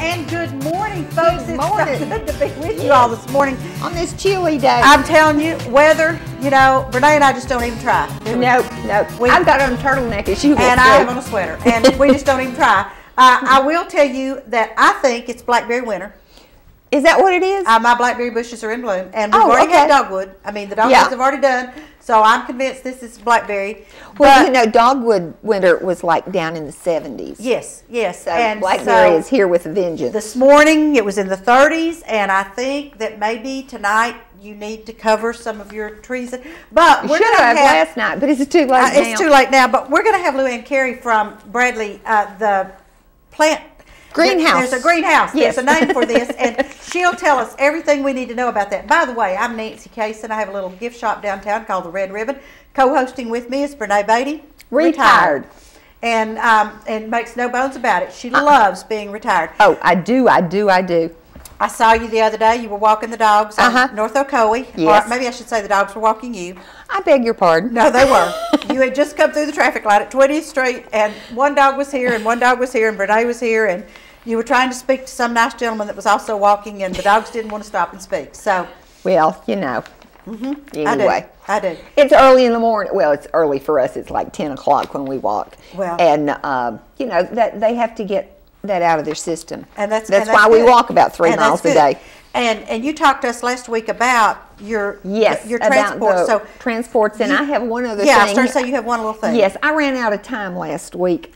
and good morning, folks. Good morning. It's so good to be with you all this morning. On this chilly day. I'm telling you, weather, you know, Renee and I just don't even try. Nope. I've got on a turtleneck as you and I have on a sweater, and we just don't even try. I will tell you that I think it's blackberry winter. Is that what it is? My blackberry bushes are in bloom, and we've already had dogwood. I mean, the dogwoods have already done, so I'm convinced this is blackberry. Well, you know, dogwood winter was like down in the 70s. Yes. So and blackberry is here with a vengeance. This morning it was in the 30s, and I think that maybe tonight you need to cover some of your trees. But we're going to have last night, but it's too late now. It's too late now, but we're going to have Lou Ann Carey from Bradley, the plant. Greenhouse. There's a greenhouse. Yes. There's a name for this, and she'll tell us everything we need to know about that. By the way, I'm Nancy Case, and I have a little gift shop downtown called the Red Ribbon. Co-hosting with me is Brene Beatty, retired. And makes no bones about it. She loves being retired. Oh, I do. I saw you the other day. You were walking the dogs on North Ocoee. Yes. Or maybe I should say the dogs were walking you. I beg your pardon. No, they were. You had just come through the traffic light at 20th Street, and one dog was here, and one dog was here, and Brene was here, and you were trying to speak to some nice gentleman that was also walking, and the dogs didn't want to stop and speak. So, well, you know. Anyway, I do. It's early in the morning. Well, it's early for us. It's like 10 o'clock when we walk. Well, and you know that they have to get that out of their system, and that's why we walk about 3 miles a day. And you talked to us last week about your transport. So transports, and I have one other thing. Yeah, I started to say you have one little thing. Yes, I ran out of time last week.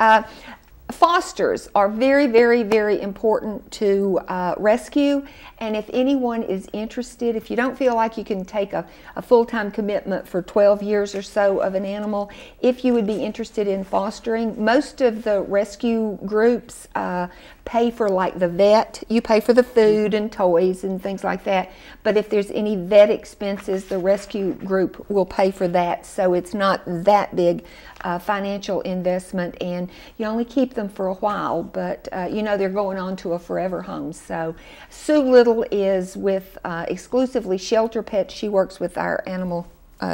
Fosters are very, very, very important to rescue, and if anyone is interested, if you don't feel like you can take a full-time commitment for 12 years or so of an animal, if you would be interested in fostering, most of the rescue groups pay for like the vet. You pay for the food and toys and things like that, but if there's any vet expenses, the rescue group will pay for that, so it's not that big financial investment, and you only keep them for a while, but you know they're going on to a forever home. So Sue Little is with exclusively Shelter Pets. She works with our animal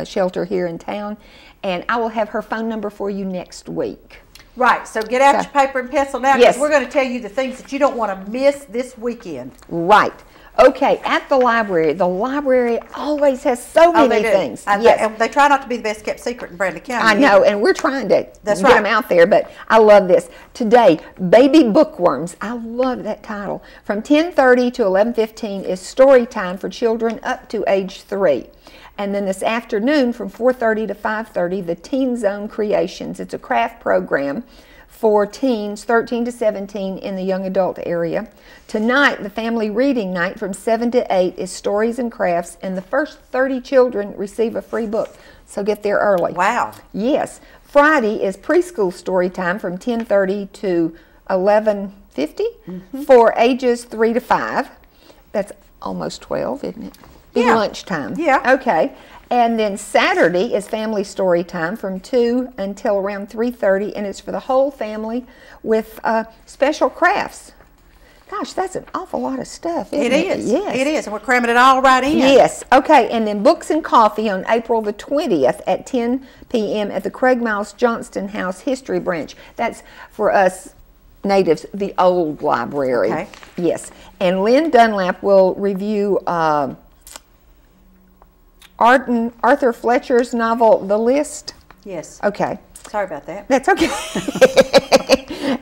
shelter here in town, and I will have her phone number for you next week. Right, so get out your paper and pencil now, because we're going to tell you the things that you don't want to miss this weekend. Right. Okay, at the library always has so many things. And they try not to be the best kept secret in Brandon County. I know, and we're trying to get them out there, but I love this. Today, Baby Bookworms, I love that title. From 10:30 to 11:15 is story time for children up to age 3. And then this afternoon from 4:30 to 5:30, the Teen Zone Creations. It's a craft program for teens 13 to 17 in the young adult area. Tonight, the family reading night from 7 to 8 is stories and crafts, and the first 30 children receive a free book. So get there early. Wow. Yes. Friday is preschool story time from 10:30 to 11:50 for ages 3 to 5. That's almost 12, isn't it? Yeah. Lunchtime. Yeah. Okay. And then Saturday is family story time from 2 until around 3:30, and it's for the whole family with special crafts. Gosh, that's an awful lot of stuff, isn't it? It is. Yes. It is, and we're cramming it all right in. Yes. Okay, and then Books and Coffee on April the 20th at 10 p.m. at the Craig Miles Johnston House History Branch. That's for us natives, the old library. Okay. Yes. And Lynn Dunlap will review Arthur Fletcher's novel, The List. Yes. Okay. Sorry about that. That's okay.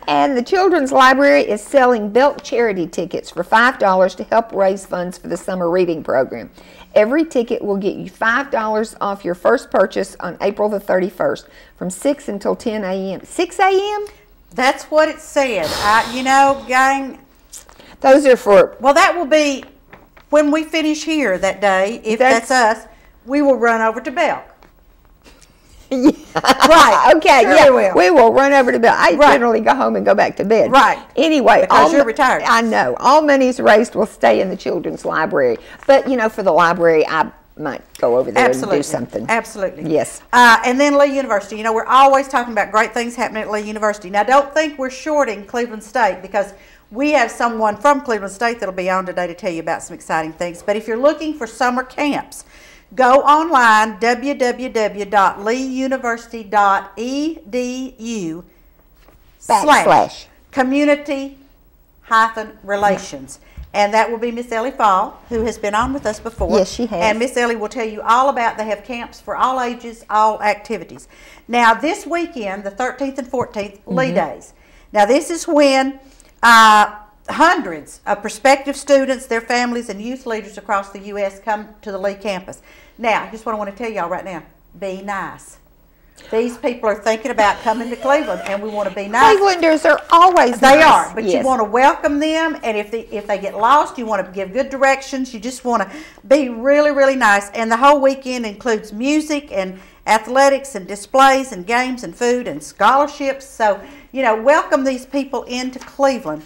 And the Children's Library is selling Belk charity tickets for $5 to help raise funds for the summer reading program. Every ticket will get you $5 off your first purchase on April the 31st from 6 until 10 a.m. 6 a.m.? That's what it said. You know, gang. Those are for... Well, that will be when we finish here that day. If that's us, we will run over to Belk. Yeah. Right. Okay. Sure yeah. We will run over to bed. I generally go home and go back to bed. Right. Anyway, because you're retired. I know. All monies raised will stay in the children's library. But you know, for the library, I might go over there and do something. Absolutely. Yes. And then Lee University. You know, we're always talking about great things happening at Lee University. Now, don't think we're shorting Cleveland State, because we have someone from Cleveland State that'll be on today to tell you about some exciting things. But if you're looking for summer camps, go online, www.leeuniversity.edu/community relations. And that will be Miss Ellie Fall, who has been on with us before. Yes, she has. And Miss Ellie will tell you all about, they have camps for all ages, all activities. Now, this weekend, the 13th and 14th, Lee Days. Now, this is when hundreds of prospective students, their families, and youth leaders across the U.S. come to the Lee campus. Now, here's what I want to tell y'all right now. Be nice. These people are thinking about coming to Cleveland, and we want to be nice. Clevelanders are always They nice. are, but you want to welcome them, and if they get lost, you want to give good directions. You just want to be really, really nice. And the whole weekend includes music and athletics and displays and games and food and scholarships. So, you know, welcome these people into Cleveland.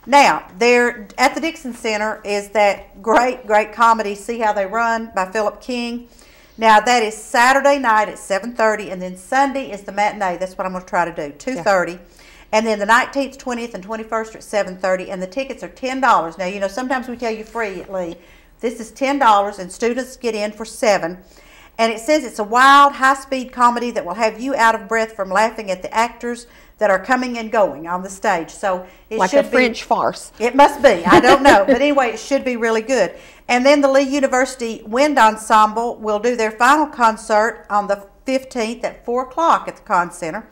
Now, there at the Dixon Center is that great, great comedy, See How They Run, by Philip King. Now, that is Saturday night at 7:30, and then Sunday is the matinee. That's what I'm going to try to do, 2:30. Yeah. And then the 19th, 20th, and 21st are at 7:30, and the tickets are $10. Now, you know, sometimes we tell you free at Lee. This is $10, and students get in for $7. And it says it's a wild, high-speed comedy that will have you out of breath from laughing at the actors that are coming and going on the stage. So it like should a French farce. It must be. I don't know. But anyway, it should be really good. And then the Lee University Wind Ensemble will do their final concert on the 15th at 4 o'clock at the Con Center.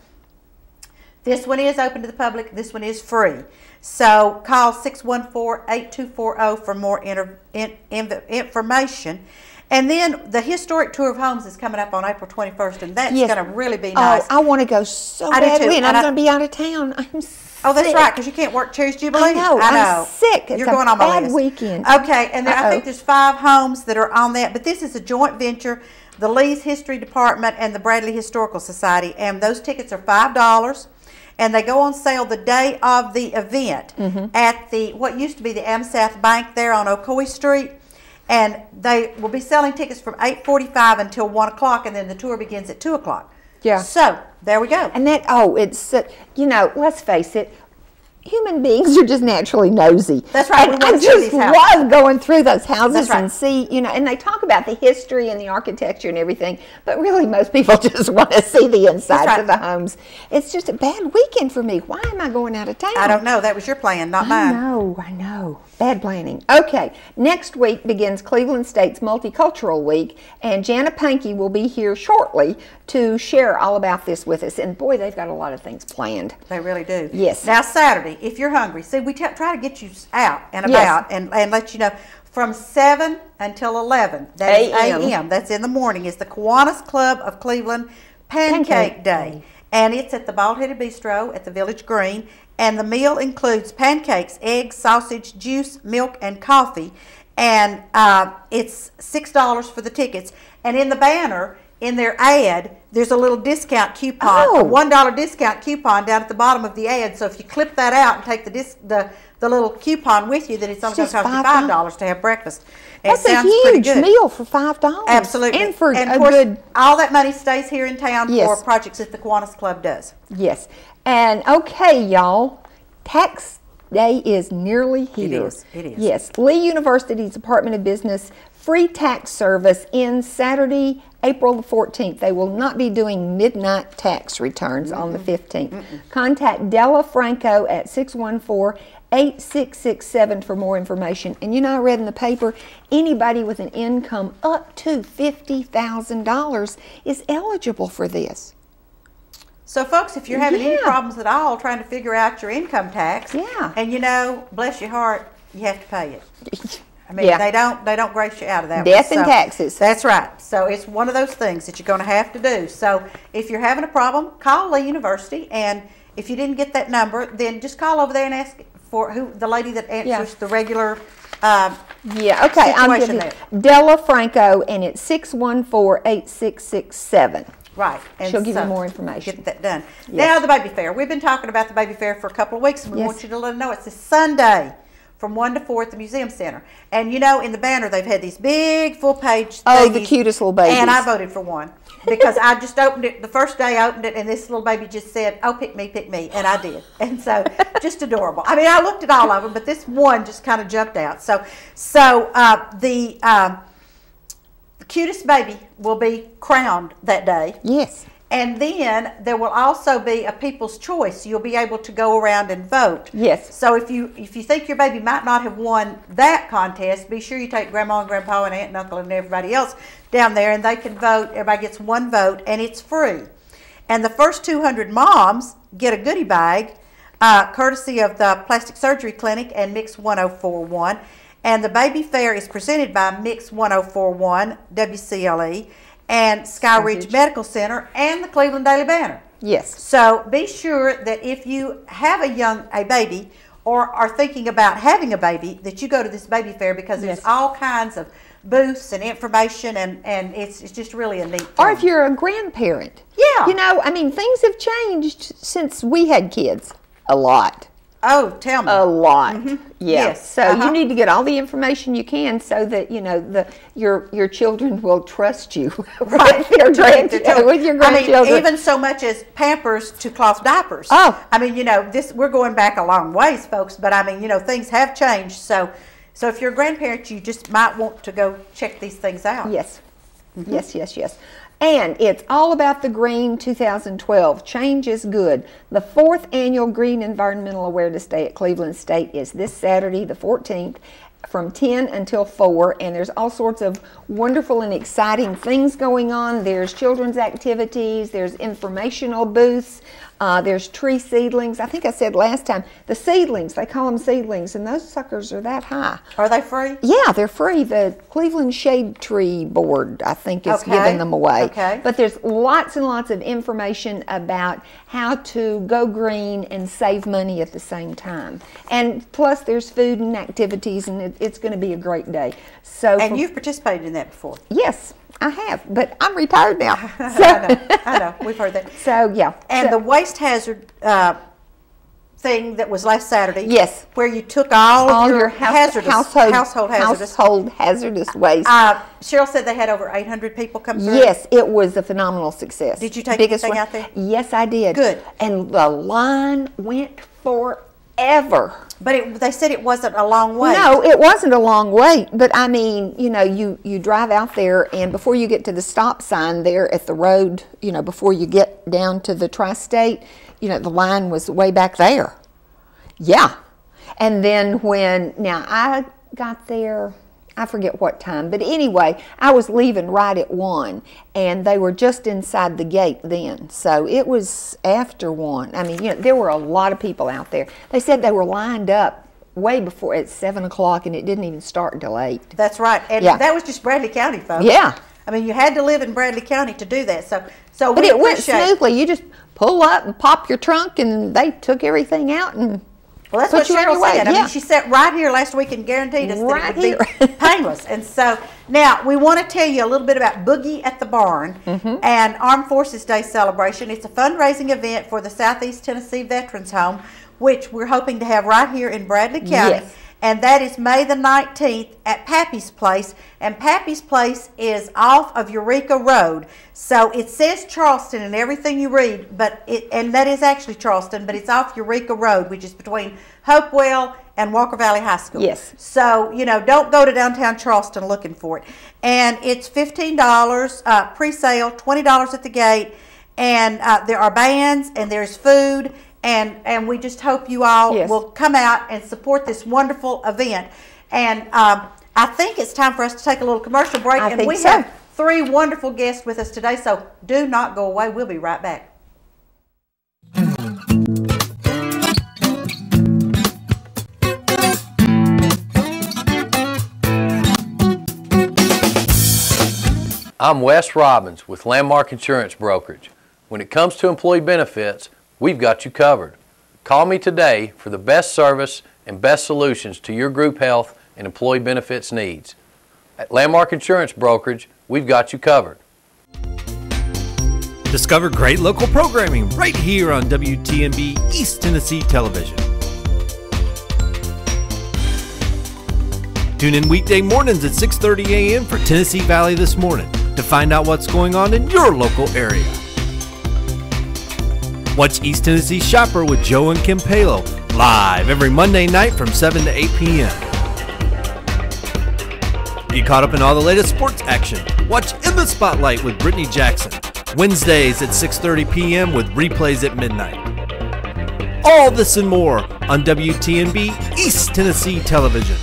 This one is open to the public. This one is free. So call 614-8240 for more information. And then the historic tour of homes is coming up on April 21st, and that's going to really be nice. Oh, I want to go so badly, and I'm going to be out of town. I'm sick. Oh, that's right, because you can't work Cherry's Jubilee. I know. I'm sick. It's You're going on my list. Weekend. Okay, and I think there's 5 homes that are on that, but this is a joint venture, the Lee's History Department and the Bradley Historical Society, and those tickets are $5. And they go on sale the day of the event at the what used to be the AmSouth Bank there on Ocoee Street. And they will be selling tickets from 8:45 until 1 o'clock, and then the tour begins at 2 o'clock. Yeah. So, there we go. And that, it's, you know, let's face it, human beings are just naturally nosy. That's right. And I just love going through those houses and see, you know, and they talk about the history and the architecture and everything, but really most people just want to see the insides of the homes. It's just a bad weekend for me. Why am I going out of town? I don't know. That was your plan, not mine. I know. Bad planning. Okay, next week begins Cleveland State's Multicultural Week, and Jana Pankey will be here shortly to share all about this with us. And boy, they've got a lot of things planned. They really do. Yes. Now, Saturday, if you're hungry, see, we try to get you out and about and let you know. From 7 until 11, that is a.m., that's in the morning, is the Kiwanis Club of Cleveland Pancake Day. And it's at the Bald-Headed Bistro at the Village Green. And the meal includes pancakes, eggs, sausage, juice, milk, and coffee. And it's $6 for the tickets. And in the banner, in their ad, there's a little discount coupon, a $1 discount coupon down at the bottom of the ad. So if you clip that out and take the little coupon with you, then it's only going to cost you $5 to have breakfast. That's a huge meal for $5. Absolutely. And for of course, all that money stays here in town for projects that the Kiwanis Club does. Yes. And okay, y'all, tax day is nearly here. It is. Yes. Lee University's Department of Business free tax service ends Saturday, April the 14th. They will not be doing midnight tax returns on the 15th. Contact Della Franco at 614-8667 for more information. And you know, I read in the paper, anybody with an income up to $50,000 is eligible for this. So, folks, if you're having any problems at all trying to figure out your income tax, and you know, bless your heart, you have to pay it. I mean, they don't grace you out of that. Death and taxes. That's right. So it's one of those things that you're going to have to do. So if you're having a problem, call Lee University, and if you didn't get that number, then just call over there and ask for the lady that answers the regular okay, I'm giving Della Franco, and it's 614-8667. Right. And she'll give you more information. Get that done. Yes. Now, the baby fair. We've been talking about the baby fair for a couple of weeks, and we want you to let them know it's this Sunday from 1 to 4 at the Museum Center. And you know, in the banner, they've had these big full-page things. Oh, the cutest little babies. And I voted for one because I just opened it, the first day I opened it, and this little baby just said, oh, pick me, and I did. And so, just adorable. I mean, I looked at all of them, but this one just kind of jumped out. So the cutest baby will be crowned that day. Yes. And then there will also be a people's choice. You'll be able to go around and vote. Yes. So if you think your baby might not have won that contest, be sure you take grandma and grandpa and aunt and uncle and everybody else down there, and they can vote. Everybody gets one vote, and it's free. And the first 200 moms get a goodie bag, courtesy of the Plastic Surgery Clinic and Mix 1041. And the baby fair is presented by Mix 1041, WCLE, and Sky Ridge Medical Center, and the Cleveland Daily Banner. Yes. So be sure that if you have a baby or are thinking about having a baby, that you go to this baby fair, because there's all kinds of booths and information, and it's just really a neat thing. Or if you're a grandparent. Yeah. You know, I mean, things have changed since we had kids. A lot. Oh, tell me. A lot. Yeah. Yes. So you need to get all the information you can so that, you know, your children will trust you Right. with your grandchildren. I mean, even so much as Pampers to cloth diapers. Oh. I mean, you know, we're going back a long ways, folks, but I mean, you know, things have changed. So if you're a grandparent, you just might want to go check these things out. Yes. Yes. And it's all about the Green 2012. Change is good. The 4th annual Green Environmental Awareness Day at Cleveland State is this Saturday, the 14th, from 10 until 4. And there's all sorts of wonderful and exciting things going on. There's children's activities. There's informational booths. There's tree seedlings. I think I said last time, the seedlings, they call them seedlings, and those suckers are that high. Are they free? Yeah, they're free. The Cleveland Shade Tree Board, I think, is giving them away. Okay. But there's lots and lots of information about how to go green and save money at the same time. And plus, there's food and activities, and it's going to be a great day. So, And you've participated in that before? Yes, I have, but I'm retired now. So, I know. We've heard that. So, yeah. And the waste hazard thing that was last Saturday. Yes. Where you took all your household hazardous waste. Cheryl said they had over 800 people come through. Yes, it was a phenomenal success. Did you take anything out there? Yes, I did. Good. And the line went forever. But they said it wasn't a long wait. No, it wasn't a long wait. But I mean, you know, you drive out there, and before you get to the stop sign there at the road, you know, before you get down to the Tri-State, you know, the line was way back there. Yeah. And then now I got there, I forget what time, but anyway, I was leaving right at 1, and they were just inside the gate then. So it was after 1. I mean, you know, there were a lot of people out there. They said they were lined up way before at 7 o'clock, and it didn't even start until 8. That's right. And that was just Bradley County, folks. Yeah. I mean, you had to live in Bradley County to do that. So but it went smoothly. You just pull up and pop your trunk, and they took everything out and well, that's what Cheryl said. I mean, she sat right here last week and guaranteed us that it would be painless. And so now we want to tell you a little bit about Boogie at the Barn and Armed Forces Day celebration. It's a fundraising event for the Southeast Tennessee Veterans Home, which we're hoping to have right here in Bradley County. Yes. And that is May the 19th at Pappy's Place. And Pappy's Place is off of Eureka Road. So it says Charleston in everything you read, and that is actually Charleston, but it's off Eureka Road, which is between Hopewell and Walker Valley High School. Yes. So, you know, don't go to downtown Charleston looking for it. And it's $15 pre-sale, $20 at the gate. And there are bands, and there's food. And we just hope you all will come out and support this wonderful event. And I think it's time for us to take a little commercial break. And we have 3 wonderful guests with us today, so do not go away. We'll be right back. I'm Wes Robbins with Landmark Insurance Brokerage. When it comes to employee benefits, we've got you covered. Call me today for the best service and best solutions to your group health and employee benefits needs. At Landmark Insurance Brokerage, we've got you covered. Discover great local programming right here on WTMB East Tennessee Television. Tune in weekday mornings at 6:30 a.m. for Tennessee Valley This Morning to find out what's going on in your local area. Watch East Tennessee Shopper with Joe and Kim Palo live every Monday night from 7 to 8 p.m. Get caught up in all the latest sports action. Watch In the Spotlight with Brittany Jackson Wednesdays at 6:30 p.m. with replays at midnight. All this and more on WTNB East Tennessee Television.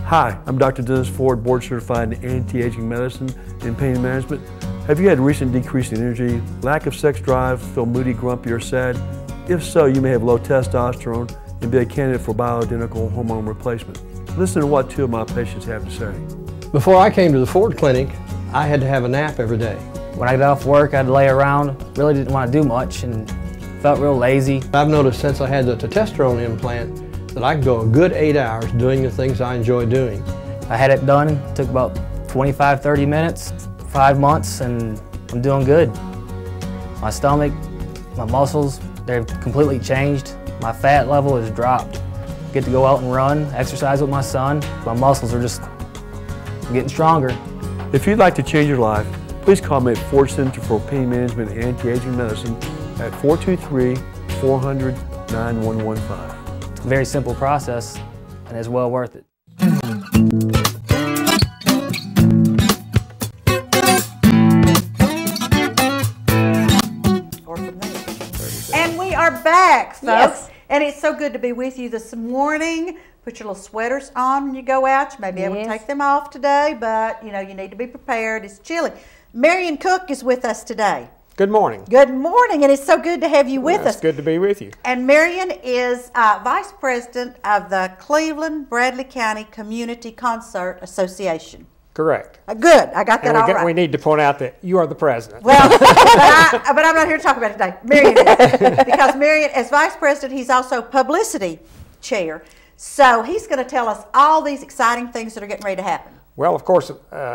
Hi, I'm Dr. Dennis Ford, board certified in anti-aging medicine and pain management. Have you had recent decrease in energy, lack of sex drive, feel moody, grumpy, or sad? If so, you may have low testosterone and be a candidate for bioidentical hormone replacement. Listen to what two of my patients have to say. Before I came to the Ford Clinic, I had to have a nap every day. When I got off work, I'd lay around, really didn't want to do much and felt real lazy. I've noticed since I had the testosterone implant that I can go a good 8 hours doing the things I enjoy doing. I had it done, took about 25-30 minutes, 5 months, and I'm doing good. My stomach, my muscles, they've completely changed. My fat level has dropped. Get to go out and run, exercise with my son. My muscles are just getting stronger. If you'd like to change your life, please call me at Ford Center for Pain Management and Anti-Aging Medicine at 423-400-9115. It's a very simple process, and it's well worth it. And we are back, folks. Yes. And it's so good to be with you this morning. Put your little sweaters on when you go out. You may be able to take them off today, but you know, you need to be prepared. It's chilly. Marion Cook is with us today. Good morning. Good morning, and it's so good to have you with us. It's good to be with you. And Marion is Vice President of the Cleveland-Bradley County Community Concert Association. Correct. Good, I got that all right. We need to point out that you are the president. Well, but I'm not here to talk about it today. Marion is. Because Marion, as Vice President, he's also Publicity Chair. So he's going to tell us all these exciting things that are getting ready to happen. Well, of course,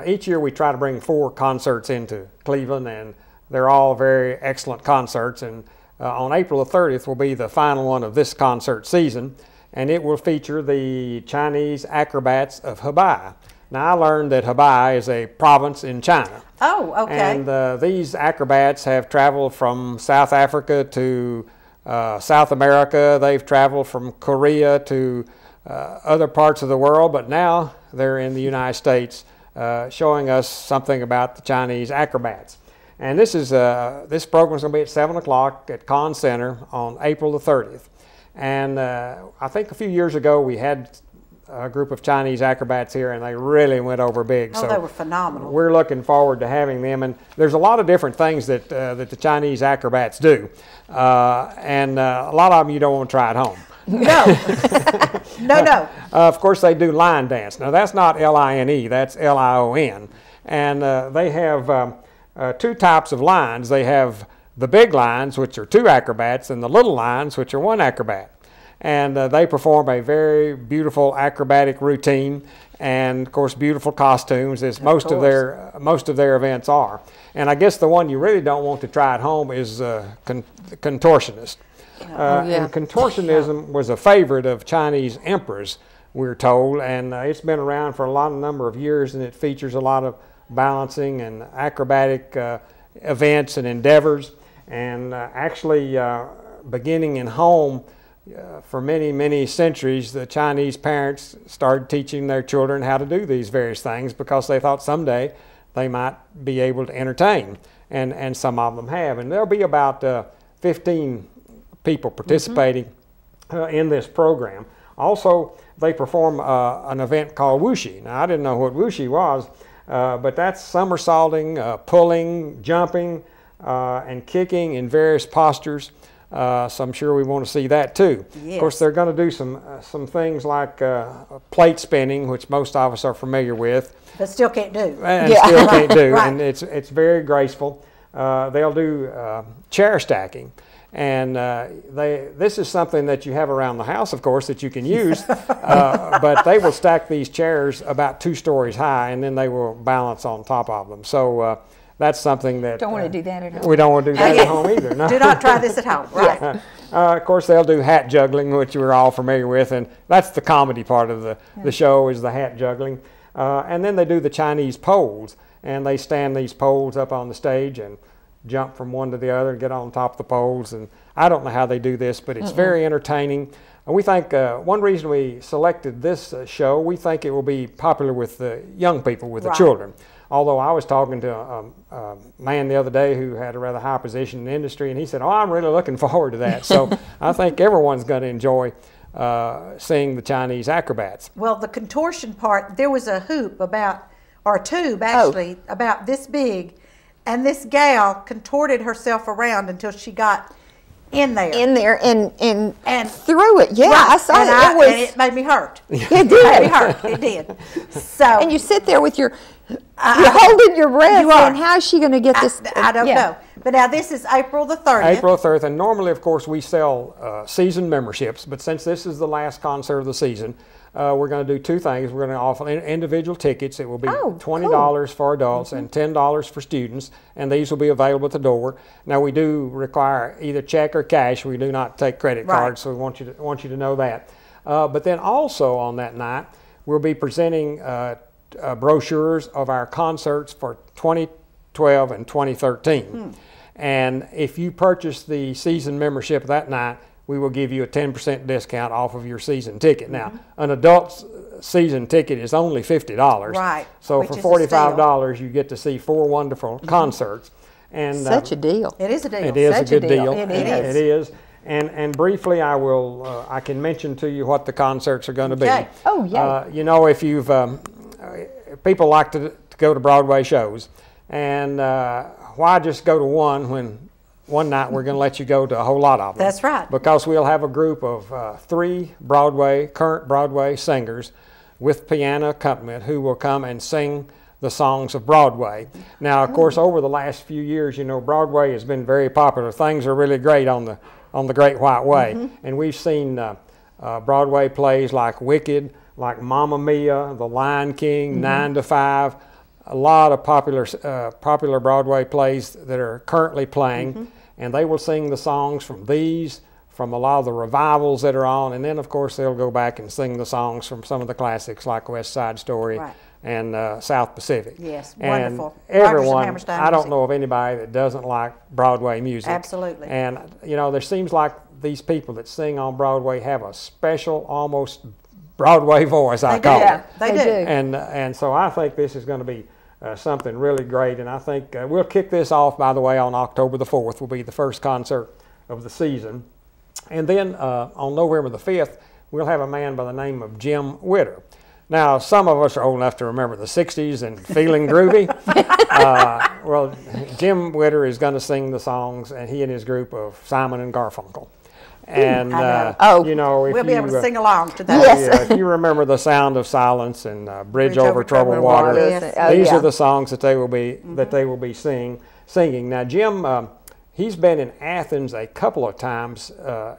each year we try to bring 4 concerts into Cleveland, and they're all very excellent concerts. And on April the 30th will be the final one of this concert season, and it will feature the Chinese acrobats of Hebei. Now, I learned that Hebei is a province in China. Oh, okay. And these acrobats have traveled from South Africa to South America. They've traveled from Korea to other parts of the world, but now they're in the United States showing us something about the Chinese acrobats. And this program is going to be at 7 o'clock at Conn Center on April the 30th. And I think a few years ago we had a group of Chinese acrobats here, and they really went over big. Oh, so they were phenomenal. We're looking forward to having them. And there's a lot of different things that the Chinese acrobats do. And a lot of them you don't want to try at home. No. No. Of course, they do line dance. Now, that's not L-I-N-E, that's L-I-O-N. And they have 2 types of lines. They have the big lines, which are 2 acrobats, and the little lines, which are 1 acrobat. And they perform a very beautiful acrobatic routine, and of course beautiful costumes, as most of their events are. And I guess the one you really don't want to try at home is contortionist. And contortionism was a favorite of Chinese emperors, we're told, and it's been around for a number of years, and it features a lot of balancing and acrobatic events and endeavors. And actually, beginning in home, for many, many centuries, the Chinese parents started teaching their children how to do these various things because they thought someday they might be able to entertain, and some of them have. And there'll be about 15 people participating in this program. Also, they perform an event called wuxi. Now, I didn't know what wuxi was, but that's somersaulting, pulling, jumping, and kicking in various postures. So I'm sure we want to see that too. Yes. Of course, they're going to do some things like plate spinning, which most of us are familiar with. But still can't do. And still can't do. Right. And it's very graceful. They'll do chair stacking. And this is something that you have around the house, of course, that you can use. But they will stack these chairs about 2 stories high, and then they will balance on top of them. So that's something that... Don't want to do that at home. We don't want to do that at home either. No. Do not try this at home. Right. Of course, they'll do hat juggling, which we're all familiar with, and that's the comedy part of the show, is the hat juggling. And then they do the Chinese poles, and they stand these poles up on the stage and jump from one to the other and get on top of the poles. And I don't know how they do this, but it's very entertaining. And we think one reason we selected this show, we think it will be popular with the young people, with the children. Although I was talking to a man the other day who had a rather high position in the industry, and he said, "Oh, I'm really looking forward to that." So I think everyone's going to enjoy seeing the Chinese acrobats. Well, the contortion part, there was a hoop or a tube actually, about this big, and this gal contorted herself around until she got in there. And threw it. Yeah, right. I saw and it. And it made me hurt. It did. It made me hurt. It did. So. And you sit there with you're holding your breath, You are. and how is she going to get this? I don't know. But now this is April the 30th. April 30th, and normally, of course, we sell season memberships, but since this is the last concert of the season, we're going to do two things. We're going to offer individual tickets. It will be $20 for adults and $10 for students, and these will be available at the door. Now, we do require either check or cash. We do not take credit cards, so we want you to know that. But then also on that night, we'll be presenting brochures of our concerts for 2012 and 2013. And if you purchase the season membership that night, we will give you a 10% discount off of your season ticket. Now, an adult season ticket is only $50. Right. So for $45, you get to see 4 wonderful concerts. And Such a deal. It is a deal. It is Such a good deal. It is. It is. And briefly, I can mention to you what the concerts are going to be. Okay. Oh, yeah. You know, if you've people like to go to Broadway shows, and why just go to one when one night we're going to let you go to a whole lot of them? That's right. Because we'll have a group of 3 current Broadway singers with piano accompaniment who will come and sing the songs of Broadway. Now, of course, over the last few years, you know, Broadway has been very popular. Things are really great on the Great White Way, and we've seen Broadway plays like Wicked, like Mamma Mia, The Lion King, 9 to 5, a lot of popular Broadway plays that are currently playing, and they will sing the songs from these, from a lot of the revivals that are on, and then of course they'll go back and sing the songs from some of the classics like West Side Story and South Pacific. Yes, and wonderful. Everyone, Hammerstein I don't music. know of anybody that doesn't like Broadway music. Absolutely. And you know, there seems like these people that sing on Broadway have a special, almost Broadway voice, I call it. They do. And so I think this is going to be something really great, and I think we'll kick this off, by the way, on October the 4th will be the first concert of the season. And then on November the 5th, we'll have a man by the name of Jim Witter. Now, some of us are old enough to remember the 60s and Feeling Groovy. Well, Jim Witter is going to sing the songs, and he and his group of Simon and Garfunkel. And you know, if we'll be able to sing along to that. Yes. if you remember The Sound of Silence and Bridge Over Troubled Water, these are the songs that they will be singing. Now, Jim, he's been in Athens a couple of times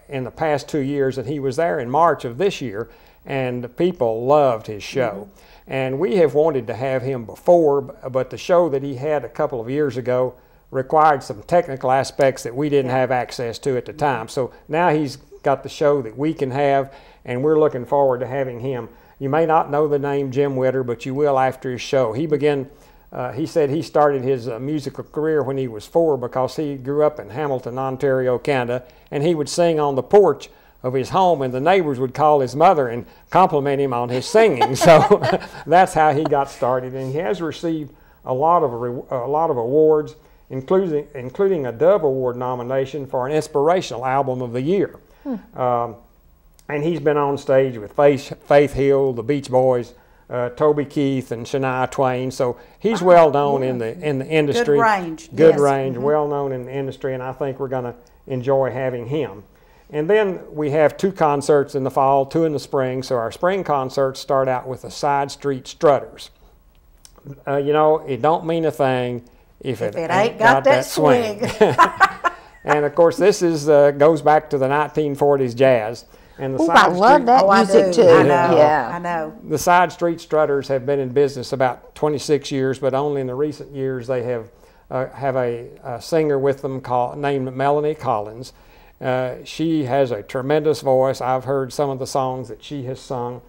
in the past 2 years, and he was there in March of this year, and people loved his show. And we have wanted to have him before, but the show that he had a couple of years ago required some technical aspects that we didn't have access to at the time. So now he's got the show that we can have, and we're looking forward to having him. You may not know the name Jim Witter, but you will after his show. He said he started his musical career when he was 4 because he grew up in Hamilton, Ontario, Canada, and he would sing on the porch of his home, and the neighbors would call his mother and compliment him on his singing. So that's how he got started, and he has received a lot of awards, including a Dove Award nomination for an Inspirational Album of the Year. And he's been on stage with Faith Hill, the Beach Boys, Toby Keith, and Shania Twain. So he's well known in the industry. Good range. Range, well known in the industry, and I think we're going to enjoy having him. And then we have 2 concerts in the fall, 2 in the spring. So our spring concerts start out with the Side Street Strutters. You know, it don't mean a thing if it ain't got that swing. And of course, this goes back to the 1940s jazz. And the I love that music too. I know. Yeah. I know. The Side Street Strutters have been in business about 26 years, but only in the recent years they have a singer with them named Melanie Collins. She has a tremendous voice. I've heard some of the songs that she has sung.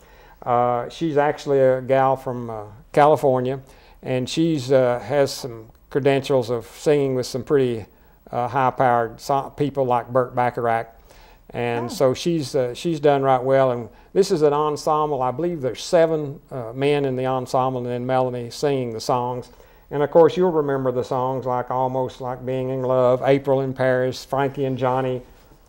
She's actually a gal from California, and she's has some credentials of singing with some pretty high-powered people like Burt Bacharach. And so she's done right well. And this is an ensemble. I believe there's 7 men in the ensemble, and then Melanie singing the songs. And of course, you'll remember the songs like Almost Like Being in Love, April in Paris, Frankie and Johnny,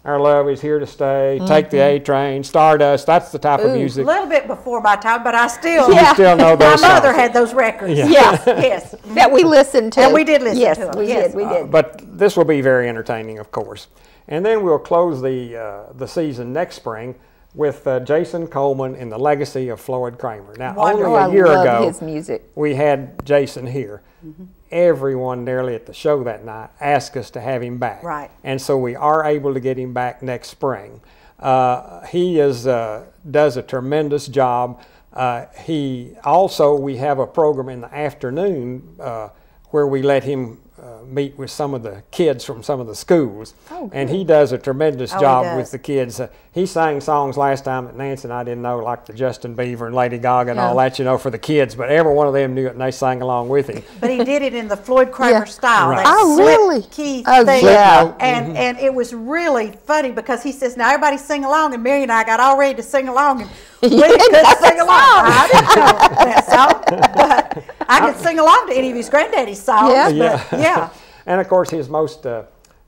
Our Love is Here to Stay, Take the A Train, Stardust. That's the type of A music. little bit before my time, but I still, You still know those my mother songs. had those records. Yeah. Yes. Yes. That we listened to. And we did listen yes, to them, We yes. did. We did. But this will be very entertaining, of course. And then we'll close the season next spring with Jason Coleman and the Legacy of Floyd Kramer. Now, Wonderful. only I a year love ago, his music. we had Jason here. Everyone nearly at the show that night asked us to have him back. Right. And so we are able to get him back next spring. He does a tremendous job. We have a program in the afternoon where we let him meet with some of the kids from some of the schools. Oh, and he does a tremendous Oh, he job does. with the kids. He sang songs last time that Nancy and I didn't know, like the Justin Bieber and Lady Gaga and all that, for the kids. But every one of them knew it, and they sang along with him. But he did it in the Floyd Kramer Yeah. style. Right. That Oh, slip really? key Oh, thing. yeah. And it was really funny because he says, now everybody sing along, and Mary and I got all ready to sing along, and we couldn't sing along. I didn't know that song, but I could sing along to any of his granddaddy's songs. Yeah. But yeah. And of course, his most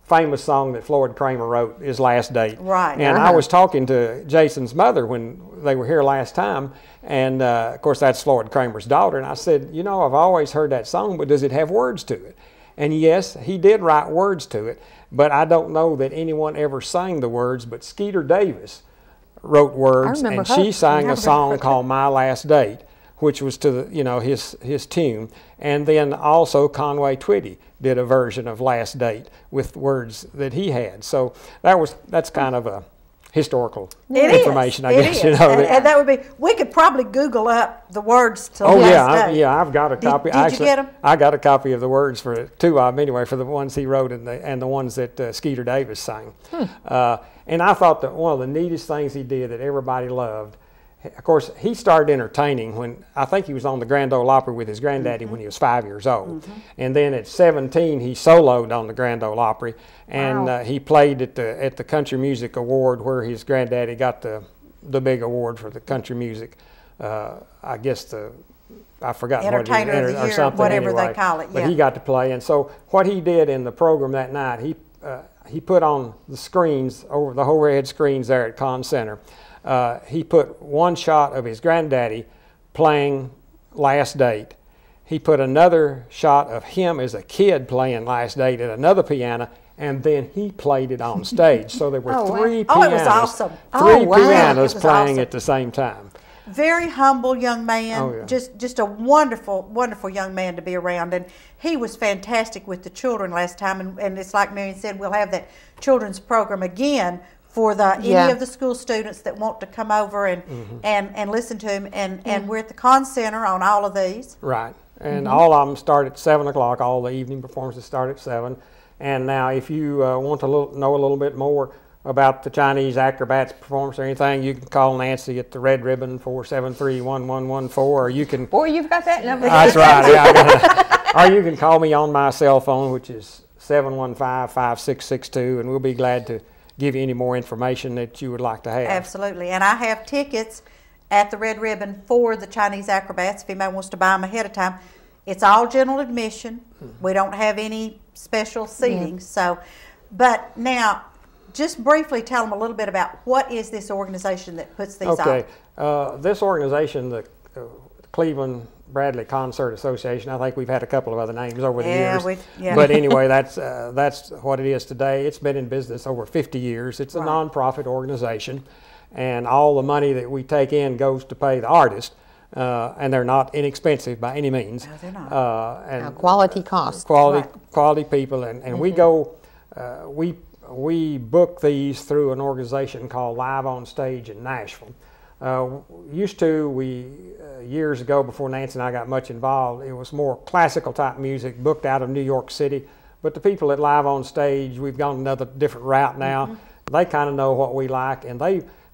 famous song that Floyd Kramer wrote is Last Date. Right. And I was talking to Jason's mother when they were here last time, and of course, that's Floyd Kramer's daughter. And I said, you know, I've always heard that song, but does it have words to it? And yes, he did write words to it, but I don't know that anyone ever sang the words, but Skeeter Davis wrote words, remember and her. she sang I a song called My Last Date, which was to the, his tune. And then also Conway Twitty did a version of Last Date with words that he had. So that's kind of a historical information, I guess. It is. And that would be, we could probably Google up the words to Last Date. I've got a copy. Did you get them? I got a copy of the words for two of them anyway, for the ones he wrote and the ones that Skeeter Davis sang. And I thought that one of the neatest things he did that everybody loved, of course, he started entertaining when, I think he was on the Grand Ole Opry with his granddaddy when he was 5 years old. And then at 17, he soloed on the Grand Ole Opry, and he played at the Country Music Award where his granddaddy got the big award for the country music. I guess I forgot what it Entertainer of the or Year, something whatever anyway. they call it, But yeah. he got to play, and so what he did in the program that night, he put on the screens, over the overhead screens there at Conn Center, he put one shot of his granddaddy playing Last Date. He put another shot of him as a kid playing Last Date at another piano, and then he played it on stage. So there were three pianos, Oh, it was awesome. three It pianos was playing awesome. at the same time. Very humble young man, Oh, yeah. just a wonderful, wonderful young man to be around. And he was fantastic with the children last time. And it's like Marion said, we'll have that children's program again for any of the school students that want to come over and listen to him. And we're at the Conn Center on all of these. Right. And all of them start at 7 o'clock. All the evening performances start at 7. And now if you want to know a little bit more about the Chinese acrobats performance or anything, you can call Nancy at the Red Ribbon 473-1114, or you can... Boy, you've got that number. That's right. Yeah, I got it. Or you can call me on my cell phone, which is 715-5662, and we'll be glad to give you any more information that you would like to have. Absolutely. And I have tickets at the Red Ribbon for the Chinese acrobats if anybody wants to buy them ahead of time. It's all general admission. We don't have any special seating. So, but now, just briefly tell them a little bit about what is this organization that puts these on. Okay. This organization, the Cleveland Bradley Concert Association, I think we've had a couple of other names over the years. But anyway, that's what it is today. It's been in business over 50 years. It's a nonprofit organization, and all the money that we take in goes to pay the artist. And they're not inexpensive by any means. No, they're not. And quality costs. Quality people, and we go, we book these through an organization called Live on Stage in Nashville. Years ago, before Nancy and I got much involved, it was more classical type music booked out of New York City. But the people at Live on Stage, we've gone another different route now. They kind of know what we like, and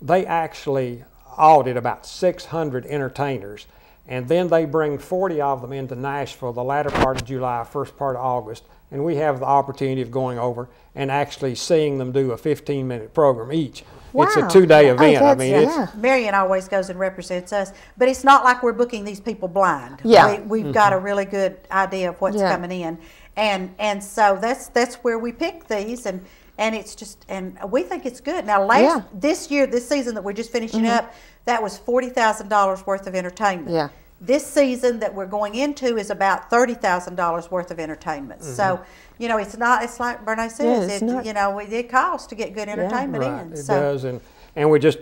they actually audit about 600 entertainers, and then they bring 40 of them into Nashville the latter part of July, first part of August, and we have the opportunity of going over and actually seeing them do a 15-minute program each. It's a Wow. 2-day Oh, event. I that's- mean, it's yeah. Marion always goes and represents us, but it's not like we're booking these people blind. Yeah. We've got a really good idea of what's Yeah. coming in, and so that's where we pick these, and it's just, and we think it's good. Now, this season that we're just finishing up, that was $40,000 worth of entertainment. Yeah. This season that we're going into is about $30,000 worth of entertainment. So, you know, it's like Bernie says, it's not- you know, it costs to get good entertainment right, in. it So, does. And we just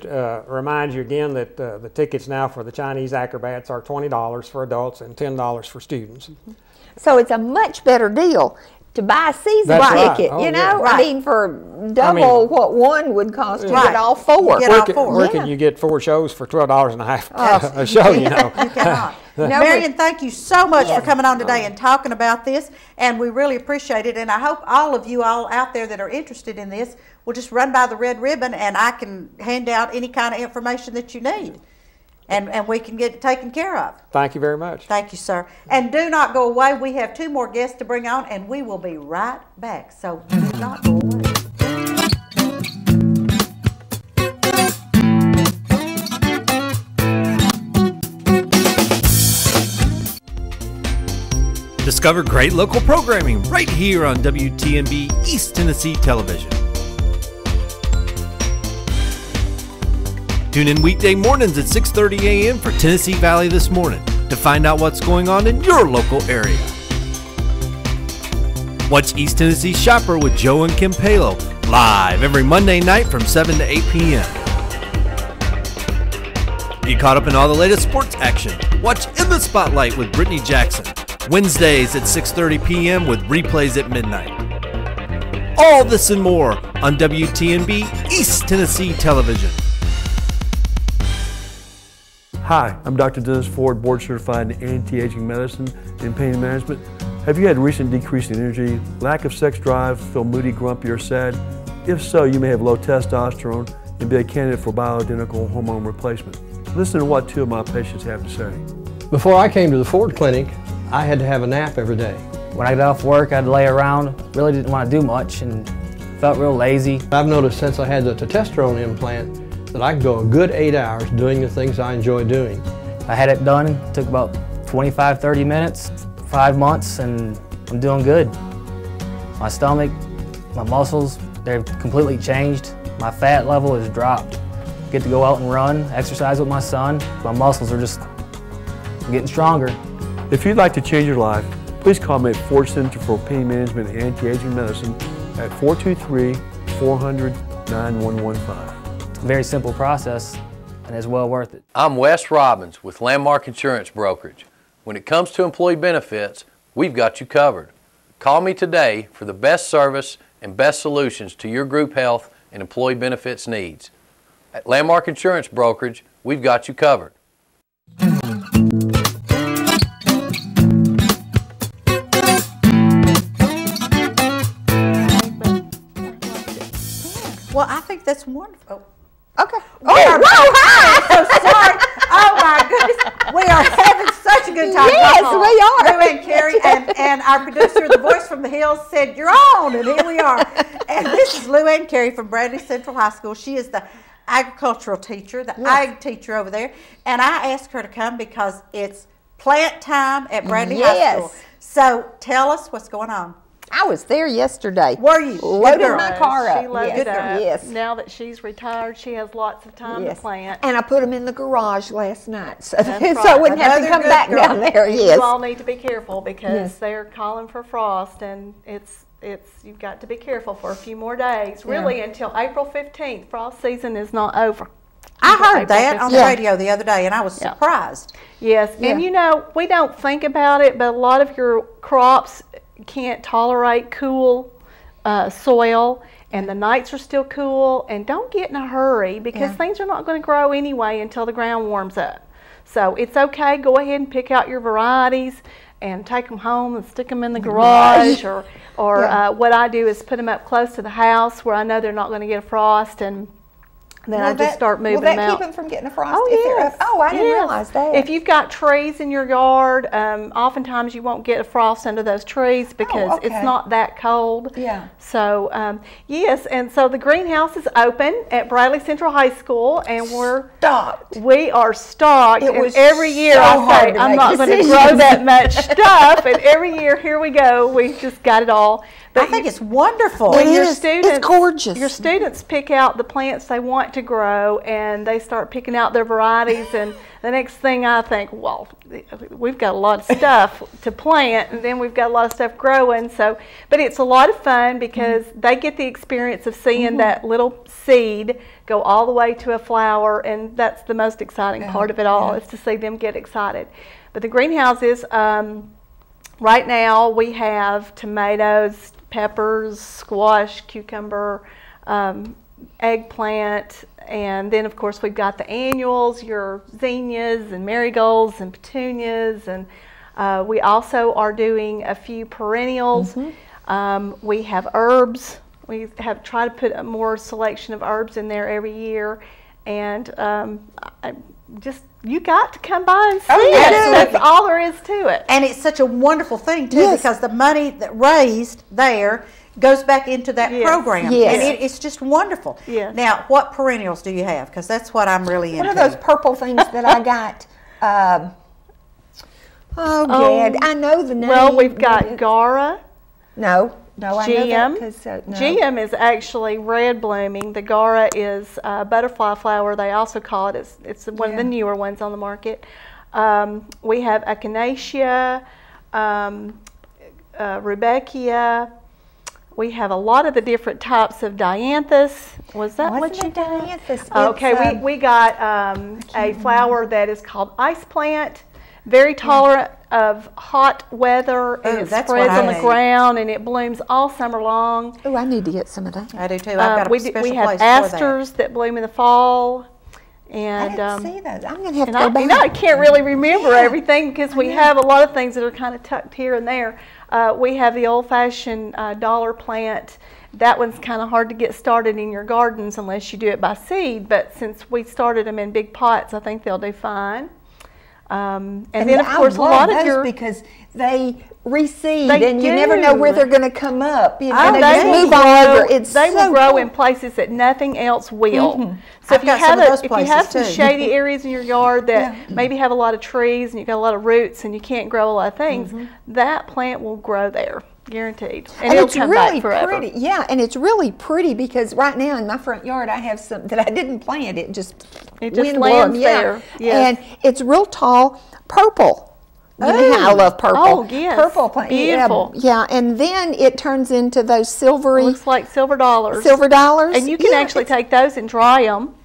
remind you again that the tickets now for the Chinese acrobats are $20 for adults and $10 for students. So it's a much better deal to buy a season That's right. ticket, Oh, you know? yeah. I Right. mean, for double what one would cost, you get all four. You get all four. Where Yeah. can you get 4 shows for $12 and a half a show, you know? You cannot. No, Marion, thank you so much Yes. for coming on today and talking about this, and we really appreciate it. And I hope all of you all out there that are interested in this will just run by the red ribbon, and I can hand out any kind of information that you need, and we can get it taken care of. Thank you very much. Thank you, sir. And do not go away. We have 2 more guests to bring on, and we will be right back. So do not go away. Discover great local programming right here on WTMB East Tennessee Television. Tune in weekday mornings at 6:30 a.m. for Tennessee Valley This Morning to find out what's going on in your local area. Watch East Tennessee Shopper with Joe and Kim Palo live every Monday night from 7 to 8 p.m. Be caught up in all the latest sports action. Watch In the Spotlight with Brittany Jackson Wednesdays at 6:30 p.m. with replays at midnight. All this and more on WTNB East Tennessee Television. Hi, I'm Dr. Dennis Ford, board certified in anti-aging medicine and pain management. Have you had recent decrease in energy, lack of sex drive, feel moody, grumpy, or sad? If so, you may have low testosterone and be a candidate for bioidentical hormone replacement. Listen to what 2 of my patients have to say. Before I came to the Ford Clinic, I had to have a nap every day. When I got off work, I'd lay around, really didn't want to do much, and felt real lazy. I've noticed since I had the testosterone implant that I can go a good 8 hours doing the things I enjoy doing. I had it done, took about 25-30 minutes, 5 months, and I'm doing good. My stomach, my muscles, they've completely changed. My fat level has dropped. Get to go out and run, exercise with my son. My muscles are just getting stronger. If you'd like to change your life, please call me at Ford Center for Pain Management and Anti-Aging Medicine at 423-400-9115. Very simple process, and it's well worth it. I'm Wes Robbins with Landmark Insurance Brokerage. When it comes to employee benefits, we've got you covered. Call me today for the best service and best solutions to your group health and employee benefits needs. At Landmark Insurance Brokerage, we've got you covered. Well, I think that's wonderful. Okay. We are so sorry. Oh my goodness. We are having such a good time. Yes, we are. Lou and Carrie and our producer, the voice from the hills, said, "You're on," and here we are. And this is Lou and Carrie from Bradley Central High School. She is the agricultural teacher, the ag teacher over there. And I asked her to come because it's plant time at Bradley High School. So tell us what's going on. I was there yesterday. Were you? Loaded Good girl. my car up. She loaded Yes. up. Yes. Now that she's retired, she has lots of time to plant. And I put them in the garage last night, so, That's so I right. wouldn't have to Another come good back girl. down there. Yes. You all need to be careful because Yes. they're calling for frost, and it's you've got to be careful for a few more days. Really, until April 15th, frost season is not over. I Until heard April that on the 15th. radio the other day, and I was surprised. Yes, and you know, we don't think about it, but a lot of your crops can't tolerate cool soil, and the nights are still cool, and don't get in a hurry because things are not going to grow anyway until the ground warms up. So it's okay, go ahead and pick out your varieties and take them home and stick them in the garage, or what I do is put them up close to the house where I know they're not going to get a frost, and Then I just start moving them out. Will that keep them from getting a frost? Oh, yes. I didn't realize that. If you've got trees in your yard, oftentimes you won't get a frost under those trees because it's not that cold. Yeah. So, yes, and so the greenhouse is open at Bradley Central High School, and we're stocked. We are stocked. It was and every year so I say, hard to I'm make not going to decisions. grow that much stuff, and every year, here we go, we just got it all. But I think it's wonderful. It is. It's gorgeous. Your students pick out the plants they want to grow, and they start picking out their varieties. And the next thing I think, well, we've got a lot of stuff to plant, and then we've got a lot of stuff growing. So, but it's a lot of fun because they get the experience of seeing that little seed go all the way to a flower, and that's the most exciting part of it all is to see them get excited. But the greenhouses, right now we have tomatoes, peppers, squash, cucumber, eggplant, and then of course we've got the annuals, your zinnias and marigolds and petunias, and we also are doing a few perennials. We have herbs. We have tried to put a more selection of herbs in there every year, and you got to come by and see it. That's all there is to it. And it's such a wonderful thing too, because the money that raised there goes back into that program. Yes. And it's just wonderful. Yes. Now, what perennials do you have? Because that's what I'm really into. What are those purple things that I got? Gad, I know the name. Well, we've got Gara. No, I know that GM. GM is actually red blooming. The Gara is butterfly flower. They also call it. It's one of the newer ones on the market. We have Echinacea, Rudbeckia. We have a lot of the different types of dianthus. Was that what you did? Dianthus. Okay, we got a flower that is called ice plant. Very tolerant of hot weather, and it spreads on the ground, and it blooms all summer long. Oh, I need to get some of that. I do too. I've got a special we have place asters that bloom in the fall. And, I didn't see those. I'm going to have to go back. I can't really remember everything because we have a lot of things that are kind of tucked here and there. We have the old-fashioned dollar plant. That one's kind of hard to get started in your gardens unless you do it by seed, but since we started them in big pots, I think they'll do fine. And then, of course, a lot of your... because they reseed, and you never know where they're going to come up. You know, they just move all over. They will grow in places that nothing else will. So if you have some shady areas in your yard that maybe have a lot of trees and you've got a lot of roots and you can't grow a lot of things, that plant will grow there. Guaranteed. And it'll come back forever. Pretty. Yeah, and it's really pretty because right now in my front yard I have some that I didn't plant. It just lands there. Yes. And it's real tall, purple. You know how I love purple. Oh, yes. Purple plant. Beautiful. Yeah, and then it turns into those silvery. Looks like silver dollars. Silver dollars. And you can actually take those and dry them.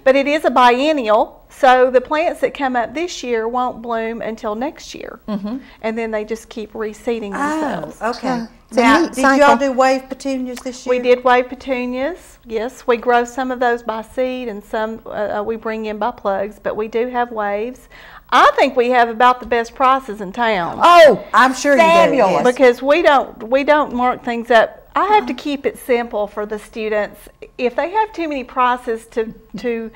But it is a biennial, so the plants that come up this year won't bloom until next year. And then they just keep reseeding themselves. Oh, okay. Now, did y'all do wave petunias this year? We did wave petunias, yes. We grow some of those by seed and some we bring in by plugs, but we do have waves. I think we have about the best prices in town. Oh, I'm sure fabulous. You do. Yes. Because we don't mark things up. I have to keep it simple for the students. If they have too many prices to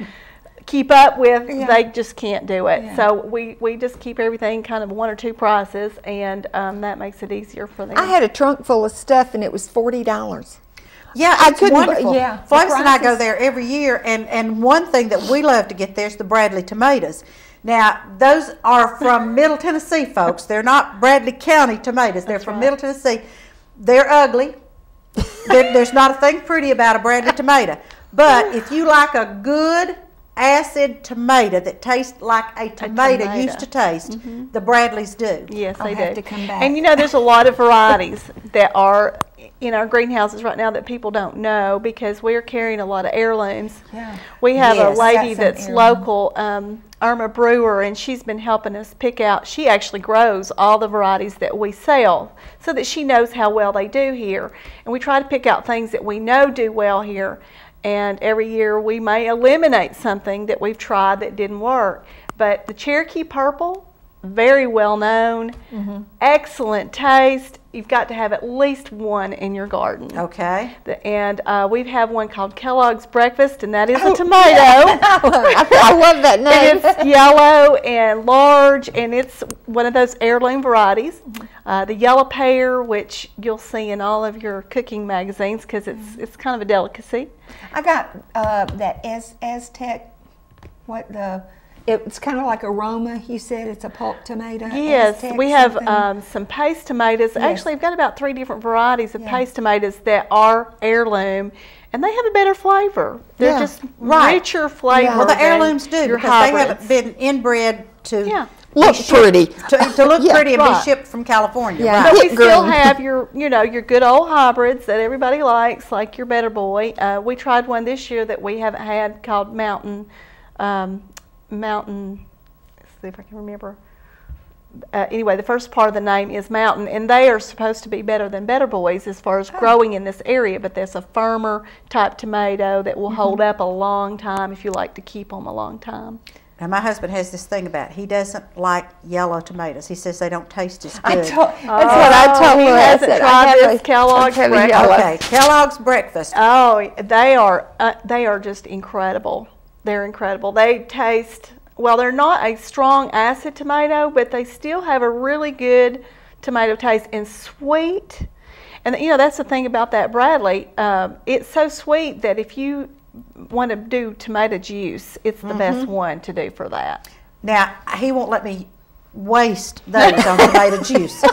keep up with, they just can't do it. So we just keep everything kind of one or two prices, and that makes it easier for them. I had a trunk full of stuff, and it was $40. Yeah, it's wonderful. Yeah, Flavis and I go there every year, and one thing that we love to get there is the Bradley tomatoes. Now, those are from Middle Tennessee, folks. They're not Bradley County tomatoes. They're from Middle Tennessee. They're ugly. There's not a thing pretty about a Bradley tomato. But if you like a good acid tomato that tastes like a tomato used to taste, the Bradleys do. Yes, they do. I'll have to come back. And you know, there's a lot of varieties that are in our greenhouses right now that people don't know because we're carrying a lot of heirlooms. We have a lady that's local, Irma Brewer, and she's been helping us pick out. She actually grows all the varieties that we sell so that she knows how well they do here. And we try to pick out things that we know do well here. And every year we may eliminate something that we've tried that didn't work. But the Cherokee Purple very well known, excellent taste. You've got to have at least one in your garden. Okay. And we have one called Kellogg's Breakfast, and that is Oh, a tomato. I love that name. And it's yellow and large, and it's one of those heirloom varieties. The yellow pear, which you'll see in all of your cooking magazines because it's kind of a delicacy. I got that Aztec, it's kind of like aroma. You said it's a pulp tomato. Yes, Aztec we have something. some paste tomatoes. Yes. Actually, we've got about 3 different varieties of Yeah. paste tomatoes that are heirloom, and they have a better flavor. They're Yeah. just Right. richer flavor. Well, the than heirlooms do your because they hybrids. haven't been inbred to Yeah. Look pretty. to look Yeah, pretty and right. be shipped from California. Yeah. Right. But we Hit still green. have your, your good old hybrids that everybody likes, like your Better Boy. We tried one this year that we haven't had called Mountain. Let's see if I can remember. Anyway, the first part of the name is Mountain, and they are supposed to be better than Better Boys as far as growing in this area. But there's a firmer type tomato that will hold up a long time if you like to keep them a long time. Now, my husband has this thing about he doesn't like yellow tomatoes. He says they don't taste as good. That's what I told he her. I hasn't said, tried I have this a- Kellogg's I have a breakfast. yellow. Okay, Kellogg's Breakfast. Oh, they are just incredible. They're incredible. They taste, well, they're not a strong acid tomato, but they still have a really good tomato taste and sweet. And that's the thing about that Bradley. It's so sweet that if you want to do tomato juice, it's the best one to do for that. Now, he won't let me waste those on tomato juice.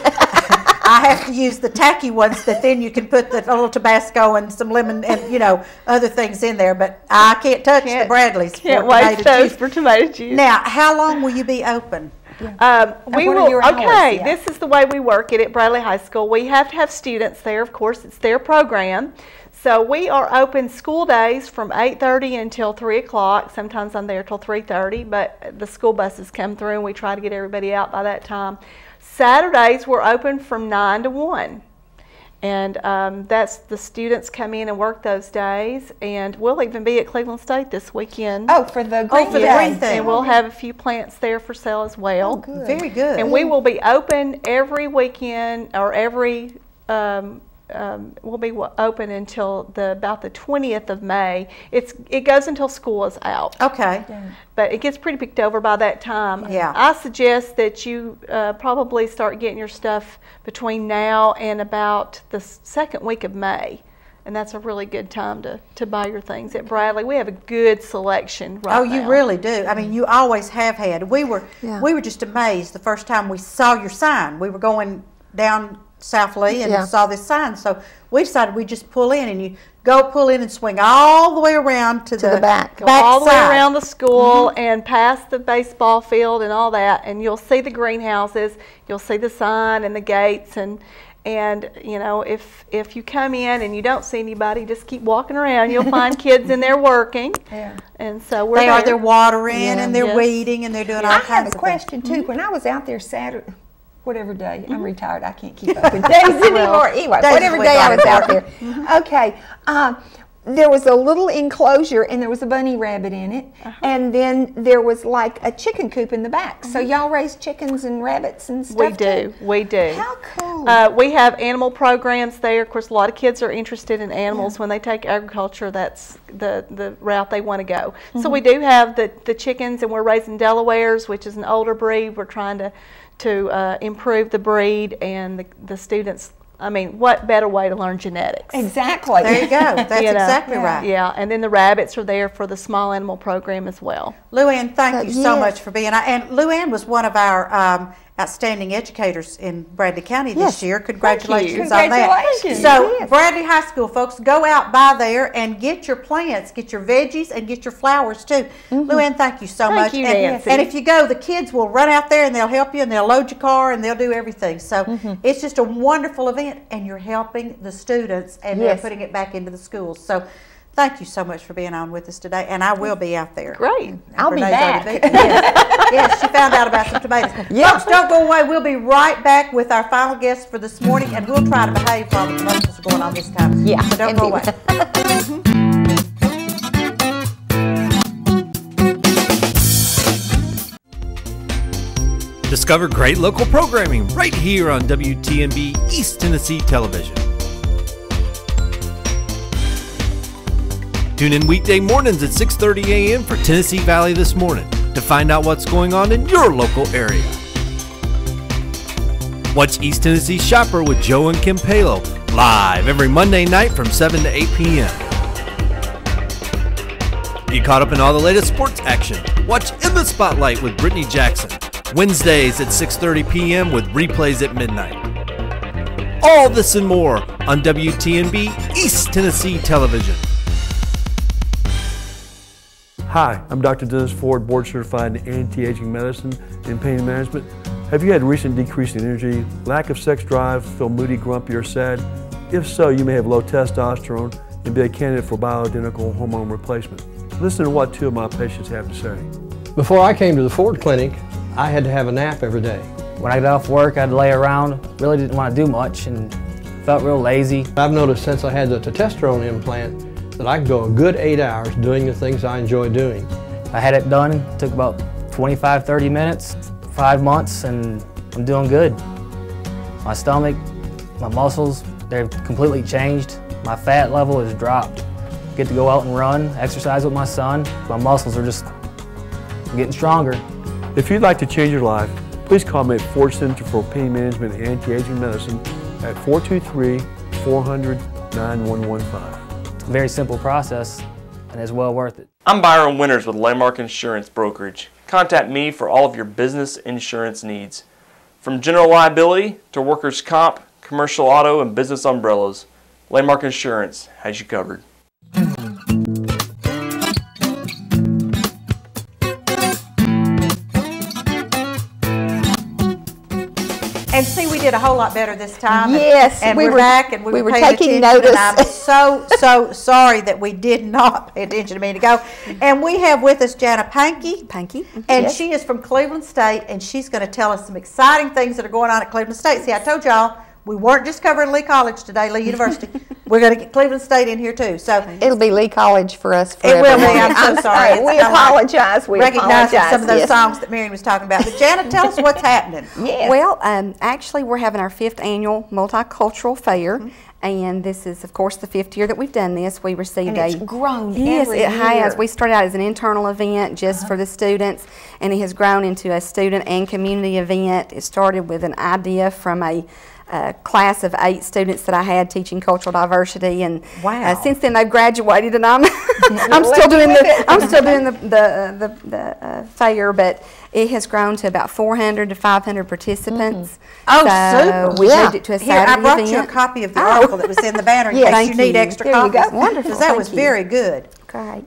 I have to use the tacky ones that then you can put the little Tabasco and some lemon and, other things in there. But I can't touch the Bradleys Can't for waste tomato those juice. for tomato juice. Now, how long will you be open? We what are your hours? okay, Yeah. this is the way we work it at Bradley High School. We have to have students there. Of course, it's their program. So we are open school days from 8:30 until 3 o'clock. Sometimes I'm there till 3:30, but the school buses come through and we try to get everybody out by that time. Saturdays we're open from 9 to 1. And that's the students come in and work those days. And we'll even be at Cleveland State this weekend. Oh, for the green for the day. green thing. And we'll have a few plants there for sale as well. Good. Very good. And we will be open every weekend or every, we'll be open until about the 20th of May. It goes until school is out. Okay. But it gets pretty picked over by that time. Yeah. I suggest that you probably start getting your stuff between now and about the second week of May. And that's a really good time to buy your things at Bradley. We have a good selection right now. Oh, you really do. I mean, you always have had. We were just amazed the first time we saw your sign. We were going down South Lee and saw this sign. So we decided we'd just pull in, and you pull in and swing all the way around to the back. Go all the way side. around the school and past the baseball field and all that, and you'll see the greenhouses, you'll see the sign and the gates, and if you come in and you don't see anybody, just keep walking around. You'll find kids in there working. Yeah. And so They're watering and they're Yes. weeding and they're doing all I kinds have a of things. question too. When I was out there Saturday, whatever day, I'm retired, I can't keep up with days anymore. Anyway, days whatever we day I got was it. out there. Okay, there was a little enclosure and there was a bunny rabbit in it, and then there was like a chicken coop in the back. So y'all raise chickens and rabbits and stuff We do. too? We do. How cool. We have animal programs there. Of course, a lot of kids are interested in animals. When they take agriculture, that's the route they want to go. So we do have the chickens, and we're raising Delawares, which is an older breed. We're trying to improve the breed, and the students. I mean, what better way to learn genetics? Exactly. There you go. That's exactly right. Yeah, and then the rabbits are there for the small animal program as well. Luann, thank you so yes. much for being. And Luann was one of our outstanding educators in Bradley County this year. Congratulations on that. Congratulations. So Yes. Bradley High School folks, go out by there and get your plants, get your veggies, and get your flowers too. Luann, thank you so much. Thank you, and, Nancy. and if you go, the kids will run out there and they'll help you and they'll load your car and they'll do everything. So it's just a wonderful event, and you're helping the students and they're Yes. putting it back into the schools. So thank you so much for being on with us today, and I will be out there. Great. I'll be Renee's back. already been. Yes, she found out about some tomatoes. Folks, don't go away. We'll be right back with our final guest for this morning, and we'll try to behave while the commercials are going on this time. Yeah, So don't go away. Discover great local programming right here on WTMB East Tennessee Television. Tune in weekday mornings at 6:30 a.m. for Tennessee Valley This Morning to find out what's going on in your local area. Watch East Tennessee Shopper with Joe and Kim Palo live every Monday night from 7 to 8 p.m. Get caught up in all the latest sports action. Watch In the Spotlight with Brittany Jackson, Wednesdays at 6:30 p.m. with replays at midnight. All this and more on WTMB East Tennessee Television. Hi, I'm Dr. Dennis Ford, board certified in anti-aging medicine and pain management. Have you had recent decrease in energy, lack of sex drive, feel moody, grumpy, or sad? If so, you may have low testosterone and be a candidate for bioidentical hormone replacement. Listen to what 2 of my patients have to say. Before I came to the Ford Clinic, I had to have a nap every day. When I got off work, I'd lay around, really didn't want to do much, and felt real lazy. I've noticed since I had the testosterone implant that I can go a good 8 hours doing the things I enjoy doing. I had it done, it took about 25-30 minutes, 5 months, and I'm doing good. My stomach, my muscles, they've completely changed. My fat level has dropped. Get to go out and run, exercise with my son. My muscles are just getting stronger. If you'd like to change your life, please call me at Ford Center for Pain Management and Anti-Aging Medicine at 423-400-9115. It's a very simple process, and it's well worth it. I'm Byron Winters with Landmark Insurance Brokerage. Contact me for all of your business insurance needs. From general liability to workers' comp, commercial auto, and business umbrellas, Landmark Insurance has you covered. And see, we did a whole lot better this time. Yes, and we we're were back, and we were paying taking attention, notice. And I'm so sorry that we did not pay attention a minute ago. And we have with us Jana Pankey, and Yes. she is from Cleveland State, and she's going to tell us some exciting things that are going on at Cleveland State. See, I told y'all we weren't just covering Lee College today, Lee University. We're going to get Cleveland State in here too. So It'll be Lee College for us it forever. will be. I'm so sorry. It's We kinda like apologize. We recognizing apologize. some of those yes. songs that Marion was talking about. But Jana, tell us what's happening. Yes. Well, actually, we're having our 5th annual multicultural fair, and this is, of course, the 5th year that we've done this. We received And it's grown yes, every it has. year. We started out as an internal event just for the students, and it has grown into a student and community event. It started with an idea from a class of 8 students that I had teaching cultural diversity, and Wow. Since then they've graduated, and I'm still doing the fair, but it has grown to about 400 to 500 participants. Oh, So super. we moved it to a Here, I Saturday brought event. you a copy of the article that was in the banner in Yes, case thank you need you. extra There you go. copies. Wonderful. Because that Thank was you. very good. Great.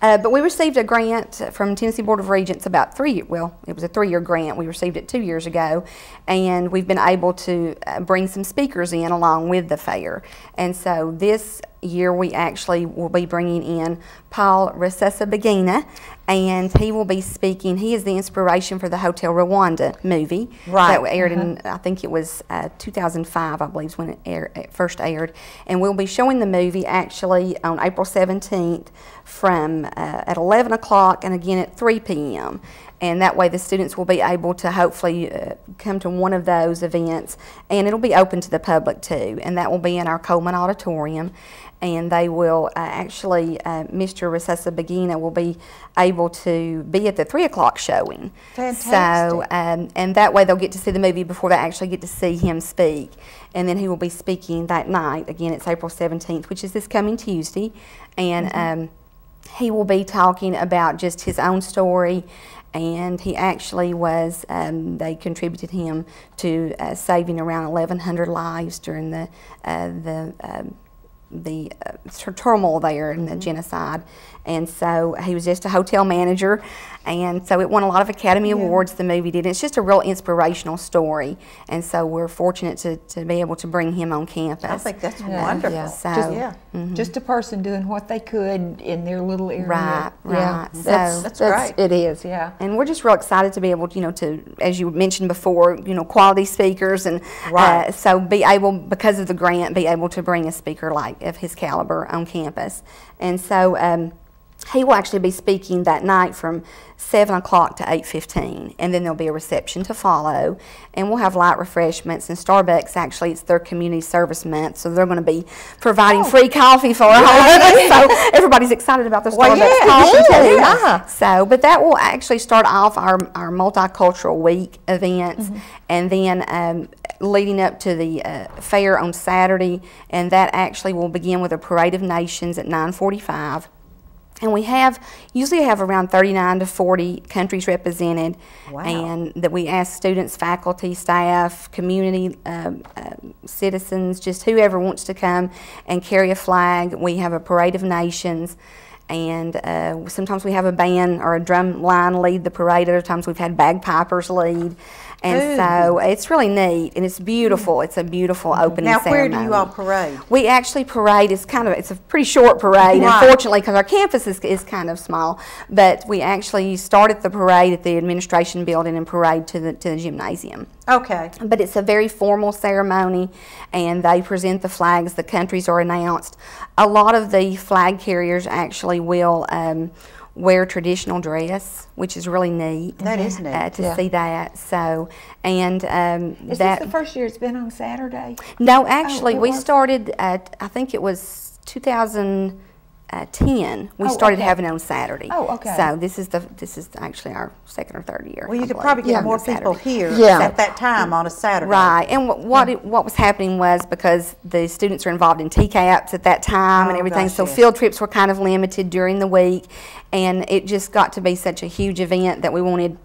But we received a grant from Tennessee Board of Regents about it was a 3-year grant. We received it 2 years ago, and we've been able to bring some speakers in along with the fair. And so this year we actually will be bringing in Paul Rusesabagina, and he will be speaking. He is the inspiration for the Hotel Rwanda movie Right. that aired in, I think it was 2005, I believe, is when it first aired. And we'll be showing the movie actually on April 17th from at 11 o'clock and again at 3 p.m. And that way the students will be able to hopefully come to one of those events, and it'll be open to the public too. And that will be in our Coleman Auditorium. And they will actually, Mr. Rusesabagina will be able to be at the 3 o'clock showing. Fantastic. So, and that way they'll get to see the movie before they actually get to see him speak. And then he will be speaking that night. Again, it's April 17th, which is this coming Tuesday. And he will be talking about just his own story. And he actually was, they contributed him to saving around 1,100 lives during the turmoil there and the genocide. And so he was just a hotel manager, and so it won a lot of Academy Awards, the movie did. It's just a real inspirational story, and so we're fortunate to be able to bring him on campus. I think that's wonderful. Yeah. So, Just a person doing what they could in their little area. Right, Yeah. right. That's great. It is, yeah. And we're just real excited to be able to, to, as you mentioned before, quality speakers, and Right. so be able, because of the grant, be able to bring a speaker like of his caliber on campus. And so He will actually be speaking that night from 7 o'clock to 8:15, and then there'll be a reception to follow, and we'll have light refreshments. And Starbucks, actually, it's their community service month, so they're going to be providing free coffee for our holidays. So everybody's excited about the Starbucks coffee too. Yeah. So, but that will actually start off our multicultural week events, and then leading up to the fair on Saturday, and that actually will begin with a parade of nations at 9:45. And we usually have around 39 to 40 countries represented. Wow. And that we ask students, faculty, staff, community citizens, just whoever wants to come and carry a flag. We have a parade of nations, and sometimes we have a band or a drum line lead the parade. Other times we've had bagpipers lead. And so it's really neat, and it's beautiful. It's a beautiful opening ceremony. Now, where do you all parade? We actually parade. It's a pretty short parade, unfortunately, because our campus is kind of small. But we actually start at the parade at the administration building and parade to the gymnasium. Okay. But it's a very formal ceremony, and they present the flags. The countries are announced. A lot of the flag carriers actually will wear traditional dress, which is really neat. That is neat. To see that. So, and Is this the first year it's been on Saturday? No, actually, we started at, I think it was 2010. We started having it on Saturday. Oh, okay. So this is actually our second or third year. Well, you I could believe, probably get on more a Saturday. people here Yeah. at that time on a Saturday. Right, and what was happening was, because the students are involved in TCAPs at that time and everything, gosh, so yes. field trips were kind of limited during the week, and it just got to be such a huge event that we wanted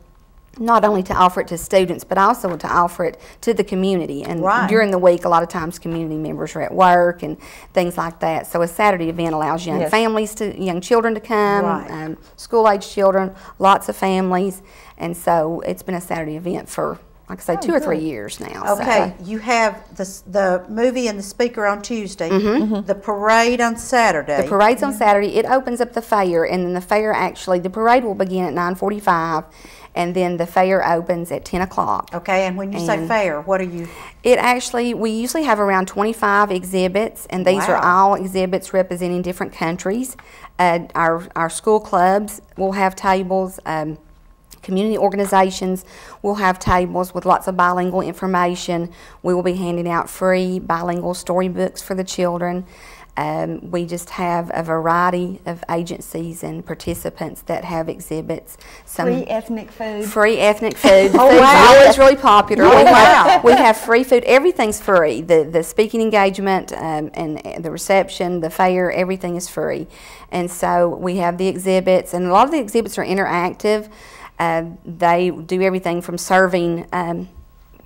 not only to offer it to students, but also to offer it to the community. And during the week, a lot of times community members are at work and things like that. So a Saturday event allows young young children to come, school-age children, lots of families. And so it's been a Saturday event for, like I say, 2 or 3 years now. Okay, you have the movie and the speaker on Tuesday, the parade on Saturday. The parade's on Saturday. It opens up the fair, and then the fair actually, the parade will begin at 9:45, and then the fair opens at 10 o'clock. Okay, and when you say fair, what are you? It actually, we usually have around 25 exhibits, and these are all exhibits representing different countries. Our school clubs will have tables. Community organizations will have tables with lots of bilingual information. We will be handing out free bilingual storybooks for the children. We just have a variety of agencies and participants that have exhibits. Free ethnic food. Free ethnic food. Oh, Food's wow. always really popular. Oh, We have free food. Everything's free. The speaking engagement and the reception, the fair, everything is free. And so we have the exhibits, and a lot of the exhibits are interactive. They do everything from serving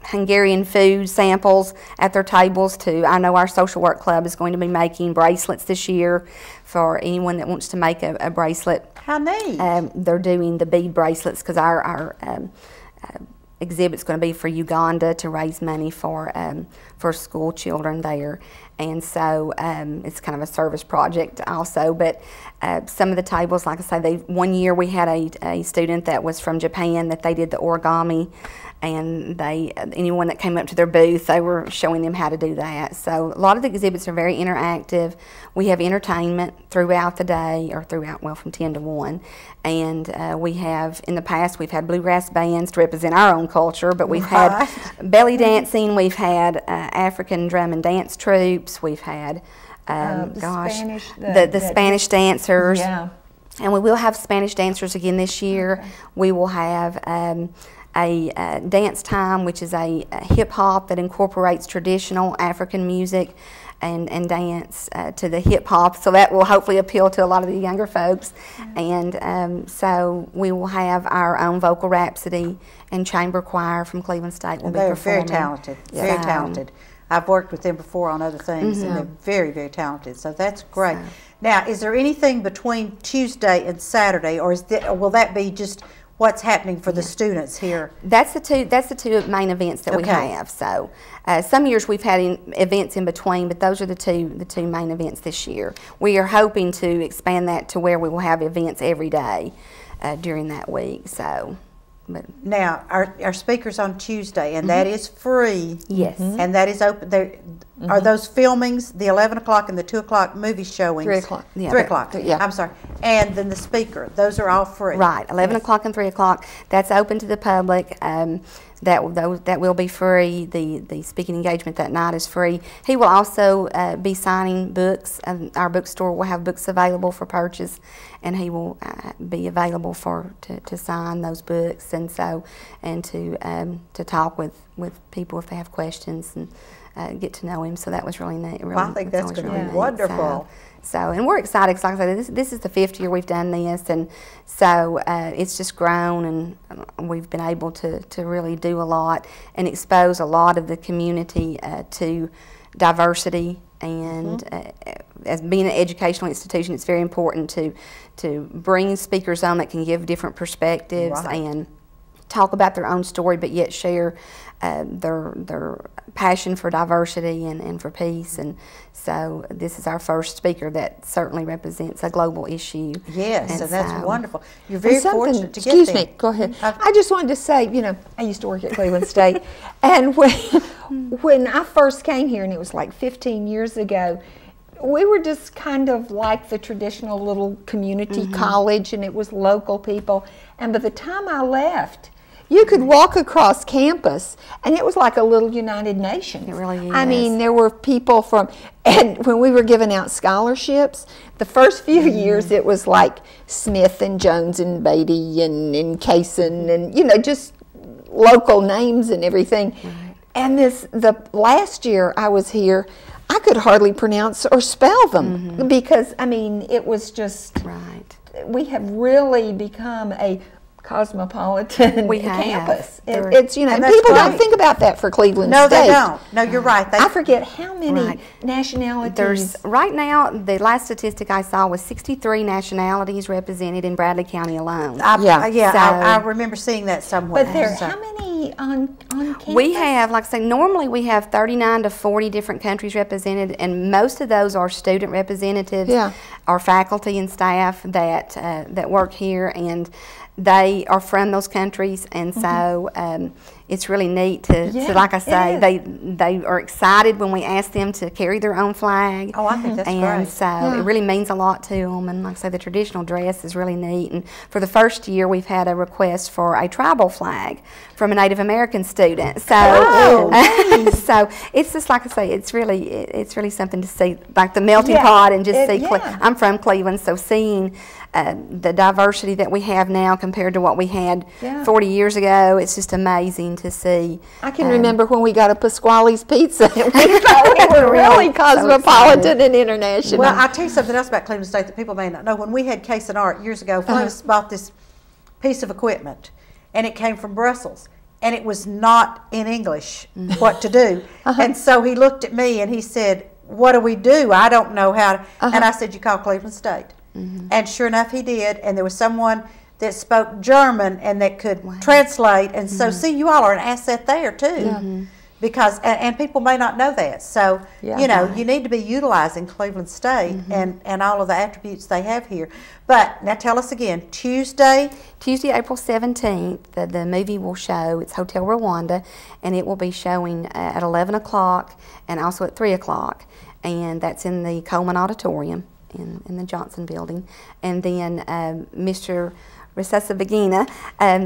Hungarian food samples at their tables to, I know our social work club is going to be making bracelets this year for anyone that wants to make a bracelet. How neat. They're doing the bead bracelets because our exhibit's going to be for Uganda to raise money for school children there. And so it's kind of a service project also. But some of the tables, like I say, one year we had a student that was from Japan that they did the origami, and anyone that came up to their booth, they were showing them how to do that. So a lot of the exhibits are very interactive. We have entertainment throughout the day, or from 10 to 1. And we have, in the past, we've had bluegrass bands to represent our own culture, but we've had belly dancing, we've had African drum and dance troops, we've had, the Spanish dancers. Yeah. And we will have Spanish dancers again this year. Okay. We will have a dance time, which is a hip-hop that incorporates traditional African music and dance to the hip-hop, so that will hopefully appeal to a lot of the younger folks. And so we will have our own vocal rhapsody and chamber choir from Cleveland State will be performing. They're very talented, very talented. I've worked with them before on other things, and they're very, very talented, so that's great. Now, is there anything between Tuesday and Saturday, or will that be just what's happening for the students here? That's the two main events that we have. So some years we've had events in between, but those are the two main events this year. We are hoping to expand that to where we will have events every day during that week. So. But Now, our speakers on Tuesday, and that is free. yes. And that is open. Are those filmings, the 11 o'clock and the 2 o'clock movie showings? 3 o'clock. Yeah. 3 o'clock. Yeah. I'm sorry. And then the speaker, those are all free. Right, 11 o'clock and 3 o'clock. That's open to the public. That will be free. The speaking engagement that night is free. He will also be signing books. Our bookstore will have books available for purchase, and he will be available to sign those books, and to talk with people if they have questions and get to know him. So that was really neat. Really, Well, I think that's always going to be neat. wonderful. So, and we're excited because, like I said, this is the 5th year we've done this, and so it's just grown, and we've been able to really do a lot and expose a lot of the community to diversity. And as being an educational institution, it's very important to bring speakers on that can give different perspectives and talk about their own story, but yet share their passion for diversity and for peace. And so this is our first speaker that certainly represents a global issue. Yes, and that's so- wonderful. You're very fortunate to get Excuse there. me, go ahead. I just wanted to say, you know, I used to work at Cleveland State, and when I first came here, and it was like 15 years ago, we were just kind of like the traditional little community college, and it was local people. And by the time I left, you could walk across campus, and it was like a little United Nations. It really is. I mean, there were people from, and when we were giving out scholarships, the first few years it was like Smith and Jones and Beatty and Kaysen and, you know, just local names and everything. And the last year I was here, I could hardly pronounce or spell them because, I mean, it was just, we have really become a cosmopolitan campus. It's, you know, And and that's people don't great. think about that for Cleveland No, State. they don't. No, you're right. I forget how many nationalities. There's right now, the last statistic I saw was 63 nationalities represented in Bradley County alone. I remember seeing that somewhere. But there, So- how many on campus? We have, like I say, normally we have 39 to 40 different countries represented, and most of those are student representatives or faculty and staff that work here, and they are from those countries, and so it's really neat to like I say, they are excited when we ask them to carry their own flag. Oh, I think that's and great. so it really means a lot to them, and like I say, the traditional dress is really neat. And for the first year, we've had a request for a tribal flag from a Native American student. So, so it's just like I say, it's really something to see, like the melting pot, and just see. I'm from Cleveland, so seeing the diversity that we have now compared to what we had 40 years ago, it's just amazing to see. I can remember when we got a Pasquale's pizza, and we thought we were really cosmopolitan and international. Well, I'll tell you something else about Cleveland State that people may not know. When we had Case and Art years ago, Flavis bought this piece of equipment, and it came from Brussels, and it was not in English what to do. And so he looked at me and he said, "What do we do? I don't know how to." And I said, "You call Cleveland State." And sure enough, he did. And there was someone that spoke German and that could translate. And so, see, you all are an asset there too, because and people may not know that. So you know, you need to be utilizing Cleveland State and all of the attributes they have here. But now, tell us again, Tuesday, April 17th, the movie will show. It's Hotel Rwanda, and it will be showing at 11 o'clock and also at 3 o'clock, and that's in the Coleman Auditorium in the Johnson Building. And then Mr. Recessavagina,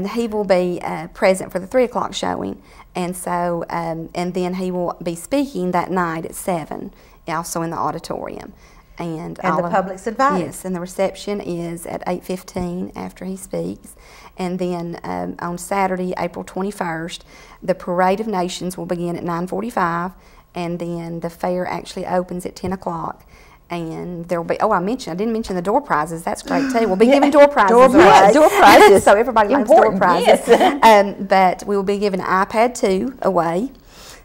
he will be present for the 3 o'clock showing, and so and then he will be speaking that night at 7, also in the auditorium. And the public's invited. Yes, and the reception is at 8:15 after he speaks. And then on Saturday, April 21st, the Parade of Nations will begin at 9:45, and then the fair actually opens at 10 o'clock. And there will be, I didn't mention the door prizes. That's great too. We'll be giving door prizes away. Door prizes. So everybody likes door prizes. Yes. But we will be giving an iPad 2 away.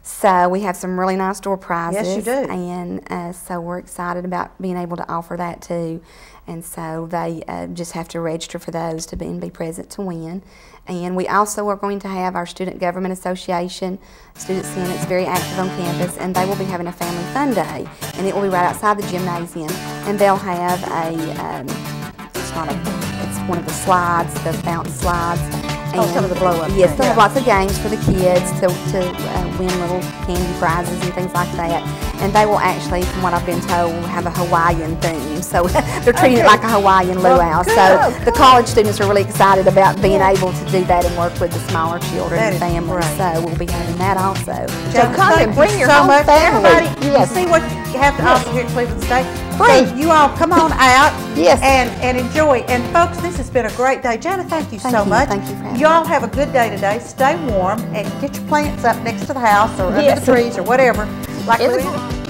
So we have some really nice door prizes. Yes, you do. And so we're excited about being able to offer that too. And so they just have to register for those to be present to win. And we also are going to have our Student Government Association, Student Senate's very active on campus, and they will be having a Family Fun Day. And it will be right outside the gymnasium. And they'll have it's one of the slides, the bounce slides. Oh, some of the blow-up Yes, things. they have lots of games for the kids to win little candy prizes and things like that. And they will actually, from what I've been told, have a Hawaiian theme. So they're treating it like a Hawaiian luau. So the college students are really excited about being able to do that and work with the smaller children and families. So we'll be having that also. So come and bring your so whole much. family. Everybody, Yes. you see what you have to offer here at Cleveland State? Free. So you all come on out Yes. and enjoy. And folks, this has been a great day. Jana, thank you so much. Thank you for having me. Y'all have a good day today. Stay warm and get your plants up next to the house or under the trees or whatever. Like In we the-